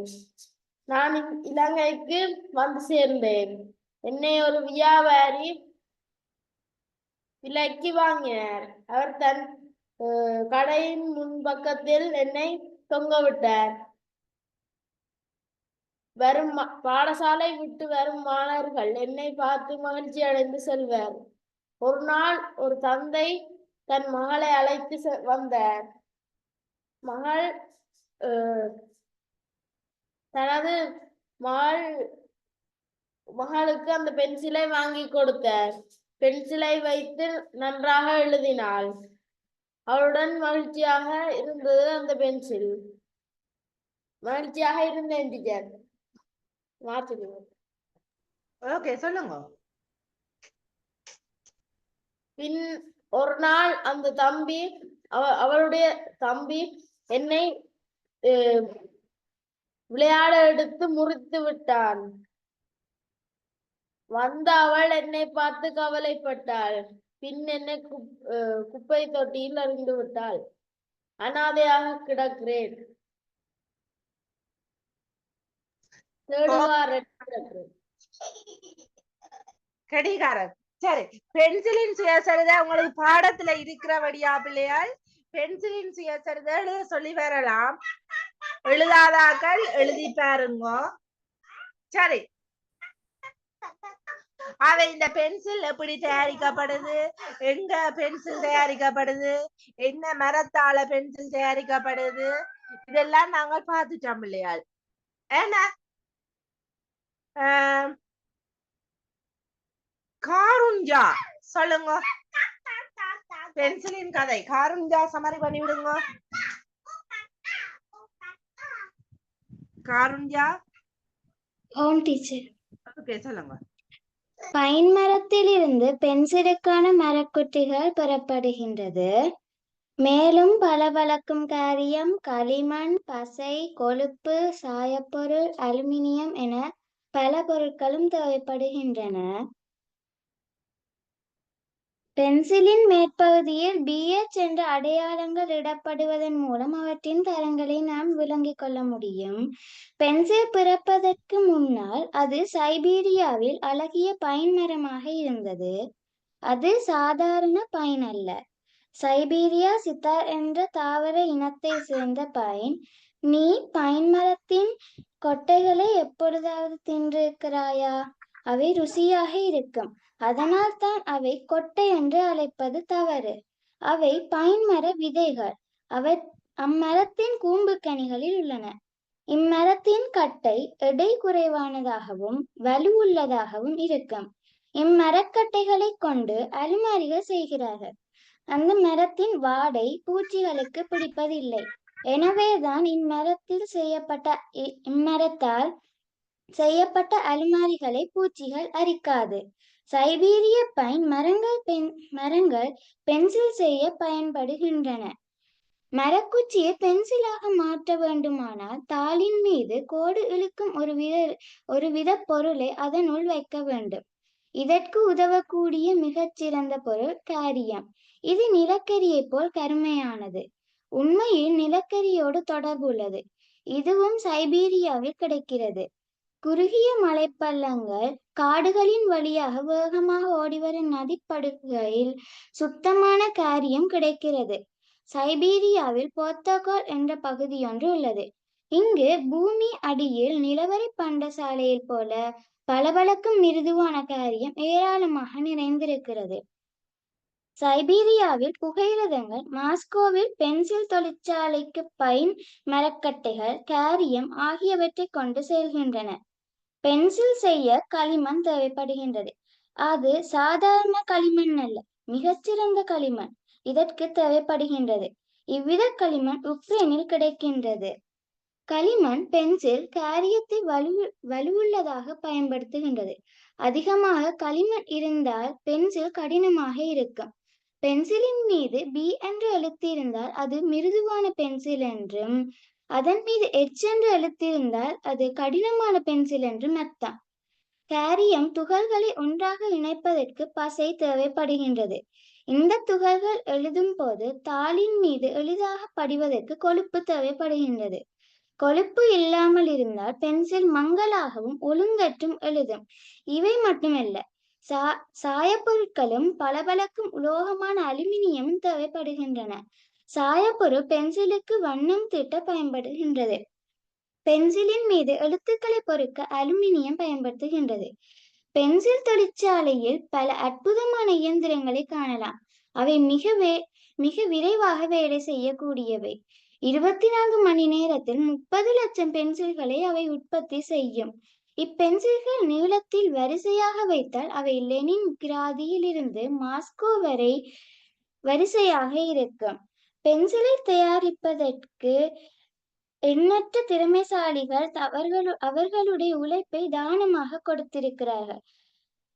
நான் இலங்கைக்கு வந்து சேர்ந்தேன். என்னை ஒரு வியாபாரி விலைக்கு வாங்கினார். அவர் தன் கடையின் முன்பக்கத்தில் என்னை தொங்க விட்டார். பாடசாலை விட்டு வரும் மாணவர்கள் என்னை பார்த்து மகிழ்ச்சி அடைந்து செல்வர். ஒரு நாள் ஒரு தந்தை தன் மகளை அழைத்து வந்தார். மகள் தனது மகளுக்கு அந்த பென்சிலை வாங்கி கொடுத்தார். பென்சிலை வைத்து நன்றாக எழுதினாள். அவளுடன் மகிழ்ச்சியாக இருந்தது அந்த பென்சில். மகிழ்ச்சியாக இருந்தேன் டீச்சர். ஓகே சொல்லுங்க. பின் ஒரு நாள் அந்த அவளுடைய தம்பி என்னை விளையாட எடுத்து முறித்து விட்டான். வந்த அவள் என்னை பார்த்து கவலைப்பட்டாள். பின் என்னை குப்பை தொட்டியில் அறிந்து விட்டாள். அனாதையாக கிடக்கிறேன். கடிகாரம். சரி, பென்சிலின் சுயசரிதை உங்களுக்கு பாடத்துல இருக்கிறபடியா பிள்ளையால் பென்சிலின் சுயசரிதை எழுத சொல்லி வரலாம். எழுதாதாக்கள் எழுதி பாருங்க. சரி, அவை இந்த பென்சில் எப்படி தயாரிக்கப்படுது, எங்க பென்சில் தயாரிக்கப்படுது, என்ன மரத்தால பென்சில் தயாரிக்கப்படுது, இதெல்லாம் நாங்கள் பார்த்துட்டோம் இல்லையால். ஏன்னா காருண்யா சொல்லுங்க. பென்சிலின் கதை காருண்யா சமரி பண்ணி விடுங்க. காருண்யா. ஓகே சொல்லுங்க. பைன் மரத்திலிருந்து பென்சிலுக்கான மரக்குட்டிகள் பெறப்படுகின்றது. மேலும் பளபளக்கும் காரியம், களிமண், பசை, கொழுப்பு, சாயப்பொருள், அலுமினியம் என பல பொருட்களும் தேவைப்படுகின்றன. பென்சிலின் மேற்பகுதியில் BH என்ற அடையாளங்கள் இடப்படுவதன் மூலம் அவற்றின் தரங்களை நாம் விளங்கிக் கொள்ள முடியும். பென்சில் பிறப்பதற்கு முன்னால் அது சைபீரியாவில் அழகிய பைன் மரமாக இருந்தது. அது சாதாரண பைன் அல்ல. சைபீரியா சித்தார் என்ற தாவர இனத்தை சேர்ந்த பைன். நீ பைன் மரத்தின் கொட்டைகளை எப்பொழுதாவது தின்றிருக்கிறாயா? அவை ருசியாக இருக்கும். அதனால் தான் அவை கொட்டை என்று அழைப்பது தவறு. அவை பைன் மர விதைகள். அவை அம்மரத்தின் கூம்பு கனிகளில் உள்ளன. இம்மரத்தின் கட்டை எடை குறைவானதாகவும் வலுவுள்ளதாகவும் இருக்கும். இம்மரக்கட்டைகளை கொண்டு அலுமாரிகள் செய்கிறார்கள். அந்த மரத்தின் வாடை பூச்சிகளுக்கு பிடிப்பதில்லை. எனவேதான் இம்மரத்தால் செய்யப்பட்ட அலுமாரிகளை பூச்சிகள் அரிக்காது. சைபீரிய பைன் மரங்கள் பென்சில் செய்ய பயன்படுகின்றன. மரக்குச்சியை பென்சிலாக மாற்ற வேண்டுமானால் தாளின் மீது கோடு இழுக்கும் ஒருவித பொருளை அதனுள் வைக்க வேண்டும். இதற்கு உதவக்கூடிய மிகச்சிறந்த பொருள் காரியம். இது நிலக்கரியை போல் கருமையானது. உண்மையில் நிலக்கரியோடு தொடர்புள்ளது. இதுவும் சைபீரியாவில் கிடைக்கிறது. குறுகிய மலைப்பள்ளங்கள், காடுகளின் வழியாக வேகமாக ஓடிவரும் நதிப்படுகையில் சுத்தமான காரியம் கிடைக்கிறது. சைபீரியாவில் போர்த்தோகல் என்ற பகுதியொன்று உள்ளது. இங்கு பூமி அடியில் நிலவரி பண்டசாலையில் போல பளபளக்கும் மிருதுவான காரியம் ஏராளமாக நிறைந்திருக்கிறது. சைபீரியாவில் புகையிரதங்கள், மாஸ்கோவில் பென்சில் தொழிற்சாலைக்கு பைன் மரக்கட்டைகள், கேரியம் ஆகியவற்றை கொண்டு செல்கின்றன. பென்சில் செய்ய களிமண் தேவைப்படுகின்றது. அது சாதாரண களிமண் அல்ல, மிகச்சிறந்த களிமண் இதற்கு தேவைப்படுகின்றது. இவ்வித களிமண் உக்ரைனில் கிடைக்கின்றது. களிமண் பென்சில் கேரியத்தை வலுவுள்ளதாக பயன்படுத்துகின்றது. அதிகமாக களிமண் இருந்தால் பென்சில் கடினமாக இருக்கும். பென்சிலின் மீது பி என்ற எழுத்து இருந்தால் அது மிருதுவான பென்சில் என்றும், அதன் மீது எச் என்று எழுத்திருந்தால் அது கடினமான பென்சில் என்றும் அர்த்தம். கேரியம் துகள்களை ஒன்றாக இணைப்பதற்கு பசை தேவைப்படுகின்றது. இந்த துகள்கள் எழுதும் போது தாளின் மீது எளிதாக படிவதற்கு கொழுப்பு தேவைப்படுகின்றது. கொழுப்பு இல்லாமல் இருந்தால் பென்சில் மங்கலாகவும் ஒழுங்கற்றும் எழுதும். இவை மட்டுமல்ல, சாயப்பொருட்களும் பளபளக்கும் உலோகமான அலுமினியமும் தேவைப்படுகின்றன. சாயப்பொருள் பென்சிலுக்கு வண்ணம் தீட்ட பயன்படுகின்றது. பென்சிலின் மீது எழுத்துக்களை பொறிக்க அலுமினியம் பயன்படுத்துகின்றது. பென்சில் தொழிற்சாலையில் பல அற்புதமான இயந்திரங்களை காணலாம். அவை மிக விரைவாக வேலை செய்யக்கூடியவை. 24 மணி நேரத்தில் 30 லட்சம் பென்சில்களை அவை உற்பத்தி செய்யும். இப்பென்சில்கள் நீளத்தில் வரிசையாக வைத்தால் அவை லெனின் கிராதியில் இருந்து மாஸ்கோ வரை வரிசையாக இருக்கும். பென்சிலை தயாரிப்பதற்கு எண்ணற்ற திறமைசாலிகள் அவர்களுடைய உழைப்பை தானமாக கொடுத்திருக்கிறார்கள்.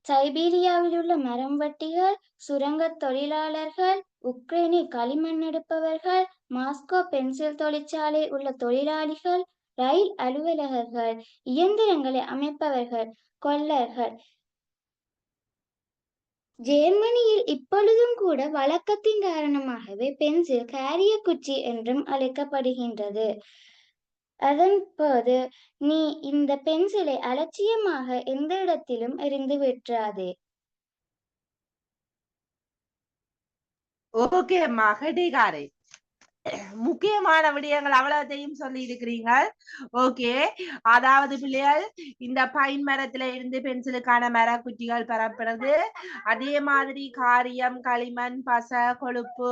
சைபீரியாவில் உள்ள மரம் வெட்டிகள், சுரங்க தொழிலாளர்கள், உக்ரைனில் களிமண் எடுப்பவர்கள், மாஸ்கோ பென்சில் தொழிற்சாலை உள்ள தொழிலாளிகள், ரயில் அலுவலகர்கள், இயந்திரங்களை அமைப்பவர்கள், கொல்லர்கள். ஜெர்மனியில் இப்பொழுதும் கூட வழக்கத்தின் காரணமாகவே பென்சில் கேரிய குச்சி என்றும் அழைக்கப்படுகின்றது. அதன் போது நீ இந்த பென்சிலை அலட்சியமாக எந்த இடத்திலும் எறிந்து விட்டுறாதே. ஓகே அம்மா, கெட்டிக்காரை. முக்கியமான விடயங்கள் அவ்வளவுத்தையும் சொல்லி இருக்கிறீங்க. ஓகே, அதாவது பிள்ளைகள், இந்த பைன் மரத்துல இருந்து பென்சிலுக்கான மர குச்சிகள் பெறப்படுது. அதே மாதிரி காரியம், களிமண், பச, கொழுப்பு,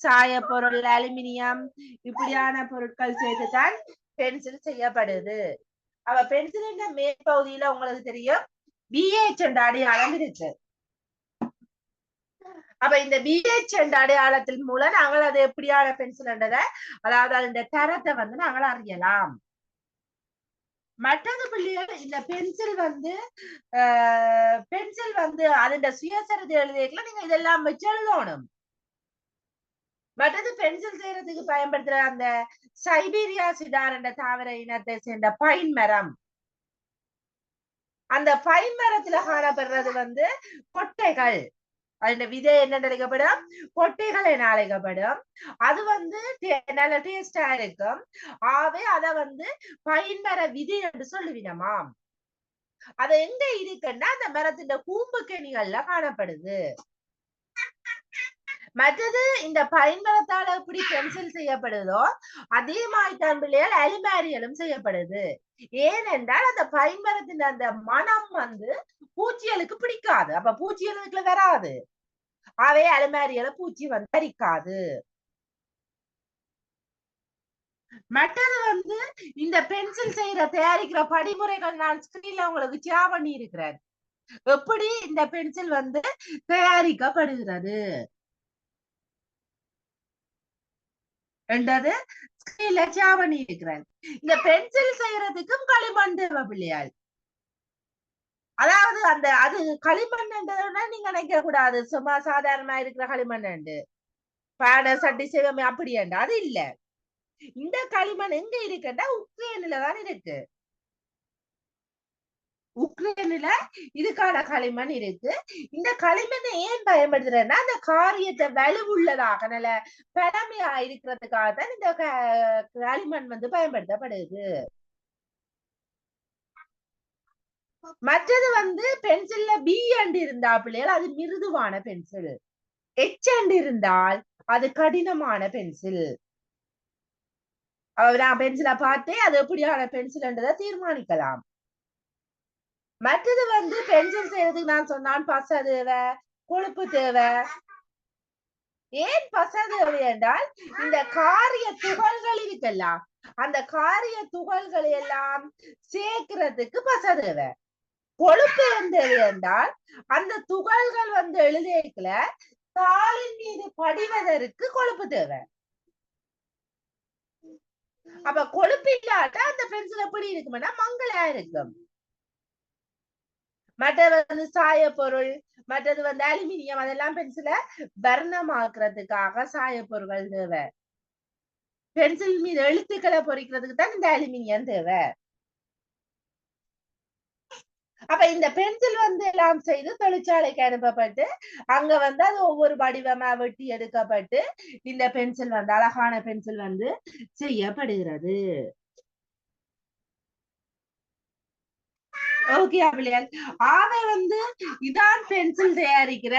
சாயப்பொருள், அலுமினியம் இப்படியான பொருட்கள் சேர்த்துதான் பென்சில் செய்யப்படுது. அவ பென்சிலின் மேற்பகுதியில உங்களுக்கு தெரியும் BH என்ற அடையாளம் இருக்கு. அப்ப இந்த BH என்ற அடையாளத்தின் மூலம் நாங்கள் அது எப்படியான பென்சில் என்றதை, அதாவது அதன் தரத்தை வந்து நாங்கள் அறியலாம். மற்றது பிள்ளைகள், இந்த பென்சில் வந்து அதோட சுயசரிதை எழுதியதுல நீங்க இதெல்லாம் வச்சு எழுதணும். மற்றது பென்சில் செய்யறதுக்கு பயன்படுத்துற அந்த சைபீரியா சிடார் என்ற தாவர இனத்தை சேர்ந்த பைன் மரம், அந்த பைன் மரத்துல காணப்படுறது வந்து கொட்டைகள். அதோட விதை என்ன அழைக்கப்படும்? கொட்டைகள் என அழைக்கப்படும். அது வந்து நல்ல டேஸ்டா இருக்கும். ஆவே அத வந்து பைன் மர விதை என்று சொல்லுவினமாம். அது எங்க இருக்குன்னா அந்த மரத்தின் கூம்பு கெணிகள்ல காணப்படுது. மற்றது இந்த பைன் மரத்தால எப்படி பென்சில் செய்யப்படுதோ அதே மாதிரிதான் பிள்ளைகள் அலுமாரியலும் செய்யப்படுது. ஏனென்றால் அந்த பைன் மரத்தின் அந்த மனம் வந்து பூச்சிகளுக்கு பிடிக்காது. அப்ப பூச்சிகளுக்குள்ள வராது. அவை அலுமாரியல பூச்சி வந்து பறிக்காது. மற்றது வந்து இந்த பென்சில் தயாரிக்கிற படிமுறைகள் நான் ஸ்கிரீன்ல உங்களுக்கு ஷேர் பண்ணி இருக்கிறேன். எப்படி இந்த பென்சில் வந்து தயாரிக்கப்படுகிறது என்றது ஸ்கிரீன்ல ஷேர் பண்ணி இருக்கிறேன். இந்த பென்சில் செய்யறதுக்கும் களிமண் தேவை பிள்ளையாள். அதாவது அது களிமண் நீங்க நினைக்க கூடாது சும்மா சாதாரணமா இருக்கிற களிமண் பாட சட்டி செய்வமே அப்படி அது இல்ல. இந்த களிமண் எங்க இருக்குன்னா உக்ரைன்ல தான் இருக்கு. உக்ரைன்ல இதுக்கான களிமண் இருக்கு. இந்த களிமண்ணை ஏன் பயன்படுத்துறேன்னா அந்த காரியத்தை வலுவுள்ளதாக நல்ல பழமையா இருக்கிறதுக்காக தான் இந்த களிமண் வந்து பயன்படுத்தப்படுது. மற்றது வந்து பென்சில்ல B அண்டு இருந்தா பிள்ளைகள் அது மிருதுவான பென்சில். H அண்டு இருந்தால் அது கடினமான பென்சில். நான் பென்சிலை பார்த்தே அது எப்படியான பென்சில் என்றதை தீர்மானிக்கலாம். மற்றது வந்து பென்சில் செய்யறதுக்கு நான் சொன்னான் பசை தேவை, கொழுப்பு தேவை, ஏன் பசை தேவை என்றால் இந்த காரிய துகள்கள் இருக்கல்ல, அந்த காரிய துகள்களை எல்லாம் சேர்க்கிறதுக்கு பசை தேவை. கொழுப்பு தேவை என்றால் அந்த துகள்கள் வந்து எழுதிக்கல தாளின் மீது படிவதற்கு கொழுப்பு தேவை. அப்ப கொழுப்பு இல்லாட்டா அந்த பென்சில் எப்படி இருக்கும்னா மங்களா இருக்கும். மற்றது வந்து சாய பொருள், மற்றது வந்து அலுமினியம், அதெல்லாம் பென்சில வர்ணமாக்குறதுக்காக சாய பொருட்கள் தேவை. பென்சில் மீது எழுத்துக்களை பொறிக்கிறதுக்கு தான் இந்த அலுமினியம் தேவை. அப்ப இந்த பென்சில் வந்து எல்லாம் செய்து தொழிற்சாலைக்கு அனுப்பப்பட்டு அங்க வந்து அது ஒவ்வொரு வடிவமா வெட்டி எடுக்கப்பட்டு இந்த பென்சில் வந்து அழகான பென்சில் வந்து செய்யப்படுகிறது. ஓகே பிள்ளைகள், ஆவை வந்து இதான் பென்சில் தயாரிக்கிற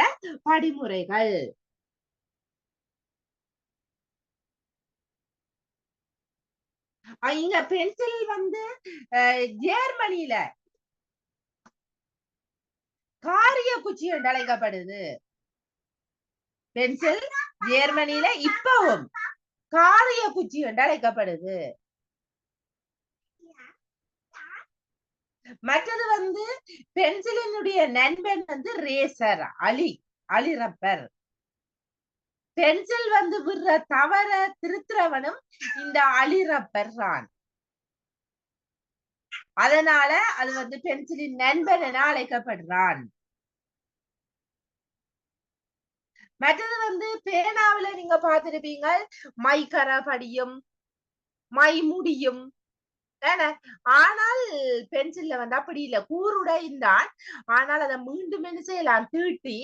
படிமுறைகள். இங்க பென்சில் வந்து ஜெர்மனியில காரிய குச்சி என்று அழைக்கப்படுது. பென்சில் ஜெர்மனியில இப்பவும் காரிய குச்சி என்று அழைக்கப்படுது. மற்றது வந்து பென்சிலினுடைய நண்பன் வந்து ரேசர், அலி ரப்பர். பென்சில் வந்து விடுற தவற திருத்துறவனும் இந்த அலி ரப்பர் தான். அதனால அது வந்து பென்சிலின் நண்பன் என அழைக்கப்படுறான். மற்றது வந்து பேனாவில நீங்க பார்த்திருப்பீங்க மை கர படியும் மை முடியும். ஆனால் பென்சில்ல வந்து அப்படி இல்லை, கூருடைந்தான். ஆனால் அதை மீண்டும் என்ன செய்யலாம், தீட்டி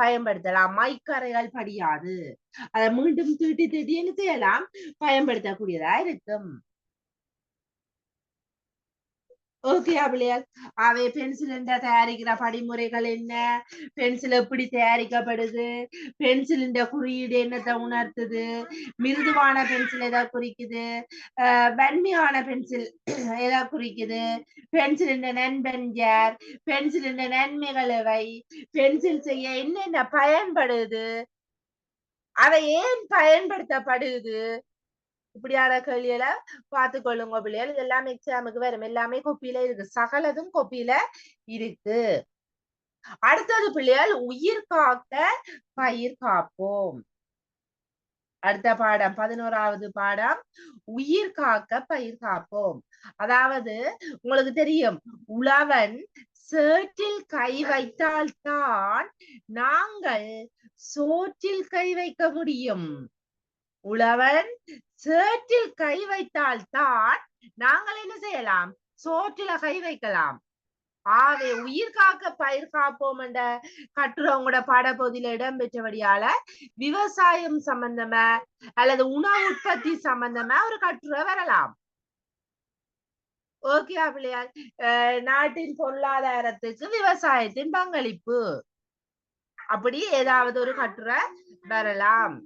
பயன்படுத்தலாம். மைக்கரைகள் படியாது, அதை மீண்டும் தீட்டி என்ன செய்யலாம், பயன்படுத்தக்கூடியதா இருக்கும். ஓகே பிள்ளைகள், அவை பென்சில் தயாரிக்கிற படிமுறைகள் என்ன, பென்சில் எப்படி தயாரிக்கப்படுது, பென்சிலின் குறியீடு என்னத்தை உணர்த்துது, மிருதுவான பென்சில் எதை குறிக்குது, வன்மையான பென்சில் எதை குறிக்குது, பென்சிலின் நண்பன் யார், பென்சிலின் நன்மைகள் எவை, பென்சில் செய்ய என்னென்ன பயன்படுது, அவை ஏன் பயன்படுத்தப்படுது, இப்படியான கேள்விகளை பார்த்து கொள்ளுங்க பிள்ளைகள். இது எல்லாமே எக்ஸாமுக்கு வரும், எல்லாமே கொப்பியில இருக்கு, சகலதும் கொப்பியில இருக்கு. அடுத்தது பிள்ளைகள் உயிர் காக்க பயிர் காப்போம். அடுத்த பாடம் 11வது பாடம் உயிர் காக்க பயிர் காப்போம். அதாவது உங்களுக்கு தெரியும், உழவன் சேற்றில் கை வைத்தால்தான் நாங்கள் சோற்றில் கை வைக்க முடியும். உழவன் சேற்றில் கை வைத்தால் தான் நாங்கள் என்ன செய்யலாம், சோற்றில கை வைக்கலாம். ஆவே உயிர் காக்க பயிர் காப்போம் என்ற கட்டுரவங்களோட பாடப்பகுதியில இடம்பெற்றபடியால விவசாயம் சம்பந்தமா அல்லது உணவு உற்பத்தி சம்பந்தமா ஒரு கட்டுரை வரலாம். ஓகே பிள்ளையார், நாட்டின் பொருளாதாரத்துக்கு விவசாயத்தின் பங்களிப்பு, அப்படி ஏதாவது ஒரு கட்டுரை வரலாம்.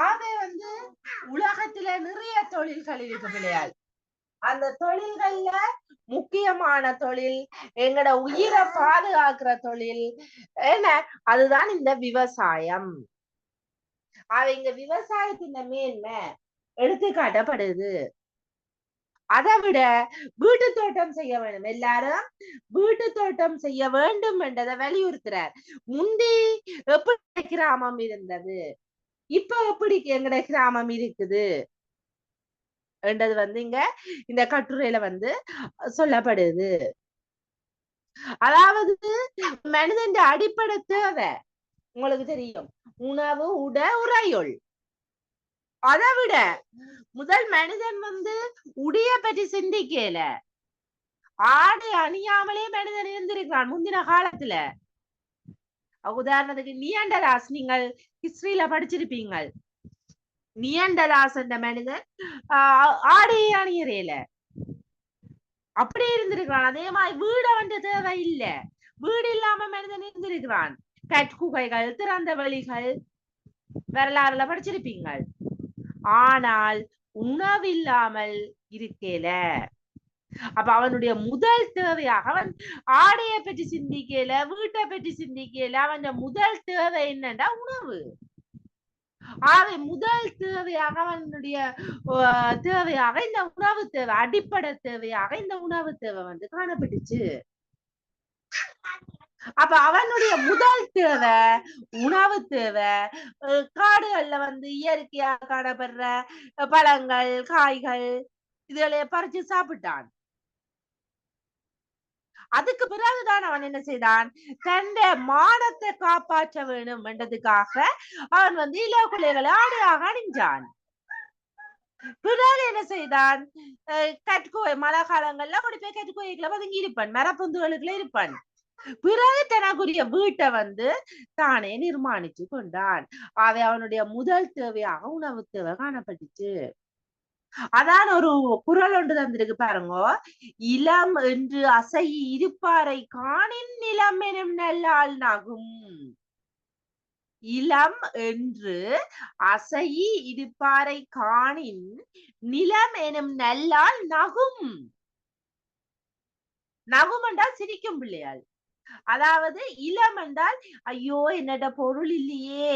ஆகவே வந்து உலகத்துல நிறைய தொழில்கள் இருக்கு பிள்ளையால். அந்த தொழில்கள்ல முக்கியமான தொழில், எங்கட உயிரை பாதுகாக்கிற தொழில் என்ன, அதுதான் இந்த விவசாயம். இங்க விவசாயத்தின் மேன்மை எடுத்து காட்டப்படுது. அதை விட வீட்டு தோட்டம் செய்ய வேண்டும், எல்லாரும் வீட்டு தோட்டம் செய்ய வேண்டும் என்றதை வலியுறுத்துறார். முந்தி எப்படி கிராமம் இருந்தது, இப்ப எப்படி எங்கட கிராமம் இருக்குது என்றது வந்து இங்க இந்த கட்டுரையில வந்து சொல்லப்படுது. அதாவது மனிதன் அடிப்படை தேவை உங்களுக்கு தெரியும், உணவு உட உறையுள். அதை விட முதல் மனிதன் வந்து உடைய பற்றி சிந்திக்கல, ஆடை அணியாமலே மனிதன் இருந்திருக்கிறான் முந்தின காலத்துல. உதாரணத்துக்கு நியாண்டராஸ், நீங்கள் ஹிஸ்டரியில படிச்சிருப்பீங்க, நியாண்டராஸ் என்ற மனிதன் ஆடையை அணியறையில அப்படி இருந்திருக்கிறான். அதே மாதிரி வீட வந்து தேவை இல்லை, வீடு இல்லாம மனிதன் இருந்திருக்கிறான். கட்குகைகள், திறந்த வெளிகள் வரலாறுல படிச்சிருப்பீங்க. ஆனால் உணவில்லாமல் இருக்கல. அப்ப அவனுடைய முதல் தேவையாக அவன் ஆடையை பற்றி சிந்திக்கல, வீட்டை பற்றி சிந்திக்கல. அவன் முதல் தேவை என்னன்னா உணவு. ஆகவே முதல் தேவையாக அவனுடைய தேவையாக இந்த உணவு தேவை, அடிப்படை தேவையாக இந்த உணவு தேவை வந்து காணப்பட்டுச்சு. அப்ப அவனுடைய முதல் தேவை உணவு தேவை. காடுகள்ல வந்து இயற்கையாக காணப்படுற பழங்கள், காய்கள் இதுகளை பறிச்சு சாப்பிட்டான். அதுக்கு பிறகுதான் அவன் என்ன செய்தான், தன்னுடைய மானத்தை காப்பாற்ற வேணும் என்றதுக்காக அவன் வந்து இலகுலைகளை ஆடையாக அணிஞ்சான். பிறகு என்ன செய்தான், கட்கோய் மழை காலங்கள்ல கொண்டு போய் கட்கோய்களை பதுங்கி இருப்பான், மரப்பந்துகளுக்குள்ள இருப்பான். பிறகு தனக்குரிய வீட்டை வந்து தானே நிர்மாணிச்சு கொண்டான். அவை அவனுடைய முதல் தேவையாக உணவு தேவை காணப்பட்டுச்சு. அதான் ஒரு குறள் ஒன்று தந்திருக்கு பாருங்க, இளம் என்று அசை இருப்பாரை காணின் நிலம் எனும் நல்லால் நகும். இளம் என்று அசை இருப்பாரை காணின் நிலம் எனும் நல்லால் நகும். நகும் என்றால் சிரிக்கும் பிள்ளையாள். அதாவது இளம் என்றால் ஐயோ என்னட பொருள் இல்லையே,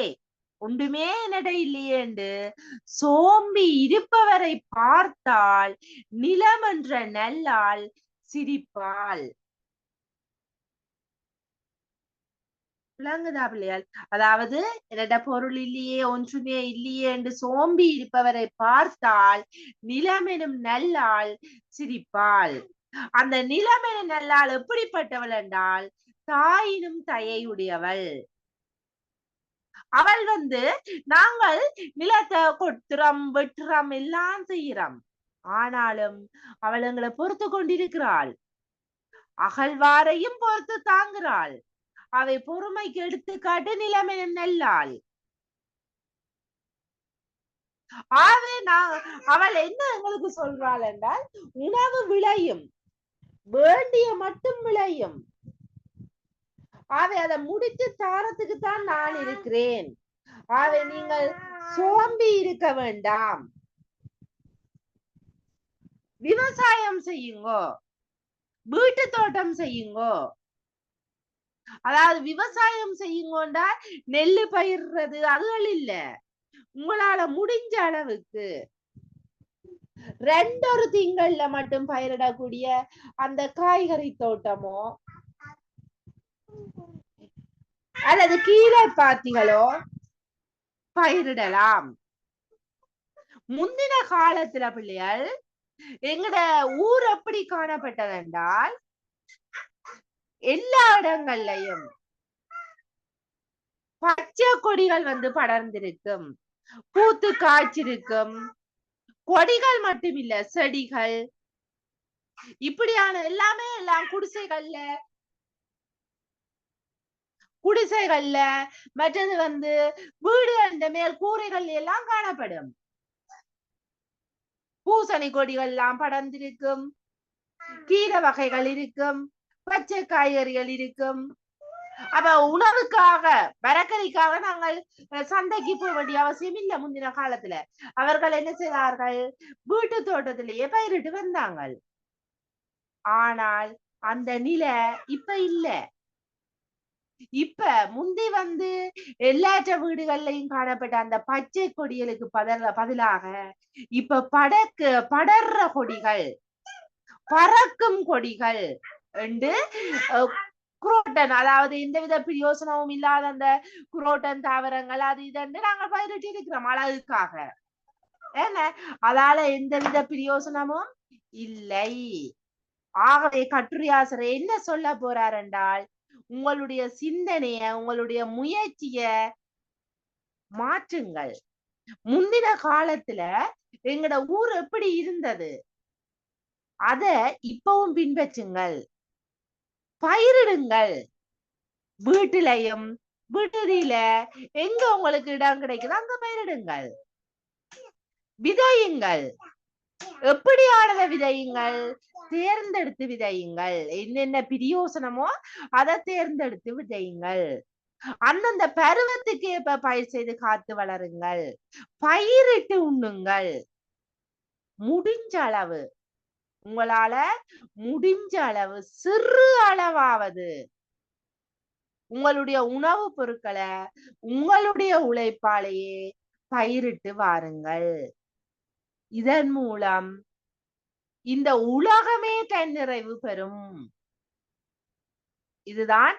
ஒன்றுமே என்னட இல்லையே என்று சோம்பி இருப்பவரை பார்த்தால் நிலம் என்ற நல்லால் சிரிப்பாள். விளங்குதா பிள்ளையாள்? அதாவது என்னட பொருள் இல்லையே, ஒன்றுமே இல்லையே என்று சோம்பி இருப்பவரை பார்த்தால் நிலம் எனும் நல்லால் சிரிப்பாள். அந்த நிலம் எனும் நல்லால் எப்படிப்பட்டவள் என்றால் தாயினும் தயையுடையவள். அவள் வந்து நாங்கள் நிலத்தை கொட்டுறோம், வெட்டுறோம், எல்லாம் செய்யறோம், ஆனாலும் அவள் எங்களை பொறுத்து கொண்டிருக்கிறாள். அகழ்வாரையும் பொறுத்து தாங்குறாள். அவை பொறுமைக்கு எடுத்துக்காட்டு நிலம் எனும் நல்லாள். ஆவே அவள் என்ன எங்களுக்கு சொல்றாள் என்றால், உணவு விளையும், வேண்டிய மட்டும் விளையும். ஆவே அதை முடித்து தாரத்துக்கு தான் நான் இருக்கிறேன். ஆவே நீங்கள் சோம்பி இருக்க வேண்டாம், விவசாயம் செய்யுங்கோ, வீட்டு தோட்டம் செய்யுங்கோ. அதாவது விவசாயம் செய்யுங்கோண்டா நெல்லு பயிர்றது அதுகள் இல்ல, உங்களால முடிஞ்ச அளவுக்கு 2 திங்கள்ல மட்டும் பயிரிடக்கூடிய அந்த காய்கறி தோட்டமோ அல்லது கீரை பாத்திகளோ பயிரிடலாம். முந்தின காலத்துல பிள்ளைகள் எங்கட ஊர் எப்படி காணப்பட்டதென்றால், எல்லா இடங்கள்லயும் பச்சை கொடிகள் வந்து படர்ந்திருக்கும், பூத்து காய்ச்சிருக்கும். கொடிகள் மட்டும் இல்ல, செடிகள், இப்படியான எல்லாமே எல்லாம் குடிசைகள்ல மற்றது வந்து வீடுகள் மேல் கூரைகள் எல்லாம் காணப்படும். பூசணி கொடிகள் எல்லாம் படர்ந்திருக்கும், கீரை வகைகள் இருக்கும், பச்சை காய்கறிகள் இருக்கும். அப்ப உணவுக்காக மரக்கறிக்காக நாங்கள் சந்தைக்கு போக வேண்டிய அவசியம் இல்லை. முந்தின காலத்துல அவர்கள் என்ன செய்தார்கள், வீட்டு தோட்டத்திலேயே பயிரிட்டு வந்தாங்க. ஆனால் அந்த நிலை இப்ப இல்ல. இப்ப முந்தி வந்து எல்லாற்ற வீடுகள்லையும் காணப்பட்ட அந்த பச்சை கொடிகளுக்கு பதிலாக இப்ப படர்ற கொடிகள், பறக்கும் கொடிகள் என்று குரோட்டன், அதாவது எந்தவித பிரயோசனமும் இல்லாத அந்த குரோட்டன் தாவரங்கள் அது இதென்று நாங்கள் பயிரிட்டு இருக்கிறோம் அழகுக்காக. என்ன, அதால எந்தவித பிரயோசனமும் இல்லை. ஆகவே கட்டுரையாசிரியர் என்ன சொல்ல போறார் என்றால், உங்களுடைய சிந்தனைய, உங்களுடைய முயற்சிய மாற்றுங்கள். முந்தின காலத்துல எங்கட ஊர் எப்படி இருந்தது அத இப்பவும் பின்பற்றுங்கள், பயிரிடுங்கள். வீட்டிலையும் வீட்டில எங்க உங்களுக்கு இடம் கிடைக்குதோ அங்க பயிரிடுங்கள், விதையுங்கள். எப்படியானத விதையுங்கள், தேர்ந்தெடுத்து விதையுங்கள். என்னென்ன பிரயோசனமோ அதை தேர்ந்தெடுத்து விதையுங்கள். அந்தந்த பருவத்துக்கு ஏற்ப பயிர் செய்து காத்து வளருங்கள், பயிரிட்டு உண்ணுங்கள். முடிஞ்ச அளவு உங்களால முடிஞ்ச அளவு சிறு அளவாவது உங்களுடைய உணவுப் பொருட்களை உங்களுடைய உழைப்பாலேயே பயிரிட்டு வாருங்கள். இதன் மூலம் இந்த உலகமே தன்னிறைவு பெறும். இதுதான்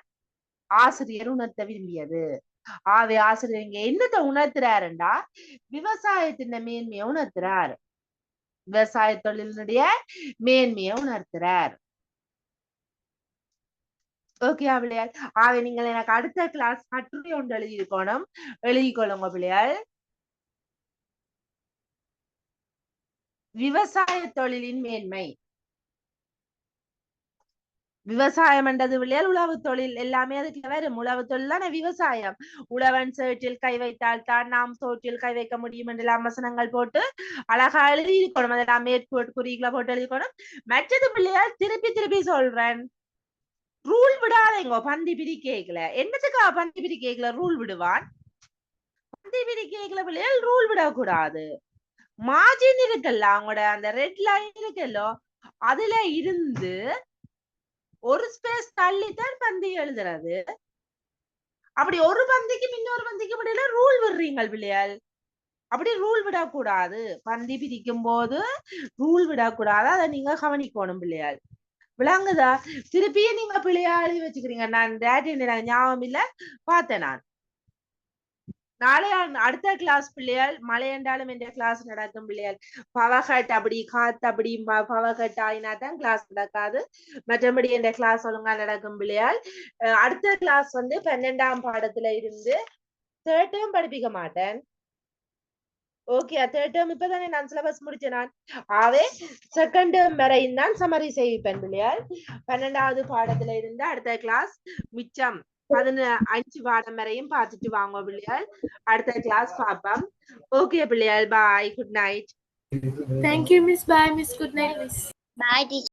ஆசிரியர் உணர்த்த விரும்பியது. ஆவே ஆசிரியர் இங்க என்னத்தை உணர்த்துறாருண்டா விவசாயத்தின் மேன்மையை உணர்த்துறார். விவசாய தொழிலினுடைய மேன்மையை உணர்த்துறார். ஓகே பிள்ளையாள். ஆக நீங்கள் எனக்கு அடுத்த கிளாஸ் கட்டுரை ஒன்று எழுதிக்கணும். எழுதிக்கொள்ளுங்க பிள்ளையாள். விவசாய தொழிலின் மேன்மை. விவசாயம் என்றது பிள்ளையால் உழவு தொழில் எல்லாமே அதுக்கு வரும். உழவு தொழில் தானே விவசாயம். உழவன் சேற்றில் கை வைத்தால் தான் நாம் சோற்றில் கை வைக்க முடியும் என்றெல்லாம் வசனங்கள் போட்டு அழகா எழுதி இருக்கணும். அதெல்லாம் மேற்கோட்டு குறிகளை போட்டு எழுதிக்கணும். மற்றது பிள்ளையால் திருப்பி திருப்பி சொல்றேன், ரூல் விடாதீங்க. பந்தி பிரி கேக்கல என்னத்துக்கா பந்தி பிரி கேக்கல ரூல் விடுவான்? பந்தி பிரி கேக்கல பிள்ளையால் ரூல் விடக்கூடாது. மார்ஜின் இருக்குல்ல, அவங்களோட அந்த ரெட் லைன் இருக்குல்ல, அதுல இருந்து ஒரு ஸ்பேஸ் தள்ளித்தான் பந்தி எழுதுறது. அப்படி ஒரு பந்திக்கு இன்னொரு பந்திக்கு முடியல ரூல் விடுறீங்க பிள்ளையால். அப்படி ரூல் விடக்கூடாது. பந்தி பிரிக்கும் போது ரூல் விடக்கூடாது. அதை நீங்க கவனிக்கணும் பிள்ளையால். விளங்குதா? திருப்பியே நீங்க பிள்ளையாளி வச்சுக்கிறீங்க. நான் டேடி ஞாபகம் இல்ல பார்த்தேன். நான் நாளை அடுத்த கிளாஸ் பிள்ளையால் மழை என்றாலும் என்ற கிளாஸ் நடக்கும் பிள்ளையால். பவகட் அப்படி காத்து அப்படி பவகட் ஆயினா தான் கிளாஸ் நடக்காது. மற்றபடி என்ற கிளாஸ் ஒழுங்கா நடக்கும் பிள்ளையால். அடுத்த கிளாஸ் வந்து 12ஆம் பாடத்துல இருந்து 3rd term படிப்பிக்க மாட்டேன். ஓகே, 3rd term இப்பதானே நான் சிலபஸ் முடிச்சேன். நான் ஆவே 2nd term வரையும் தான் சமரி செய்விப்பேன் பிள்ளையால். 12வது பாடத்துல இருந்து அடுத்த கிளாஸ் மிச்சம் 15 பாடம் வரையும் பார்த்துட்டு வாங்க பிள்ளையால். அடுத்த கிளாஸ் பார்ப்போம். ஓகே பிள்ளையால், bye, good night. Thank you, Miss. Bye, Miss. Good night, Miss. Bye, teacher.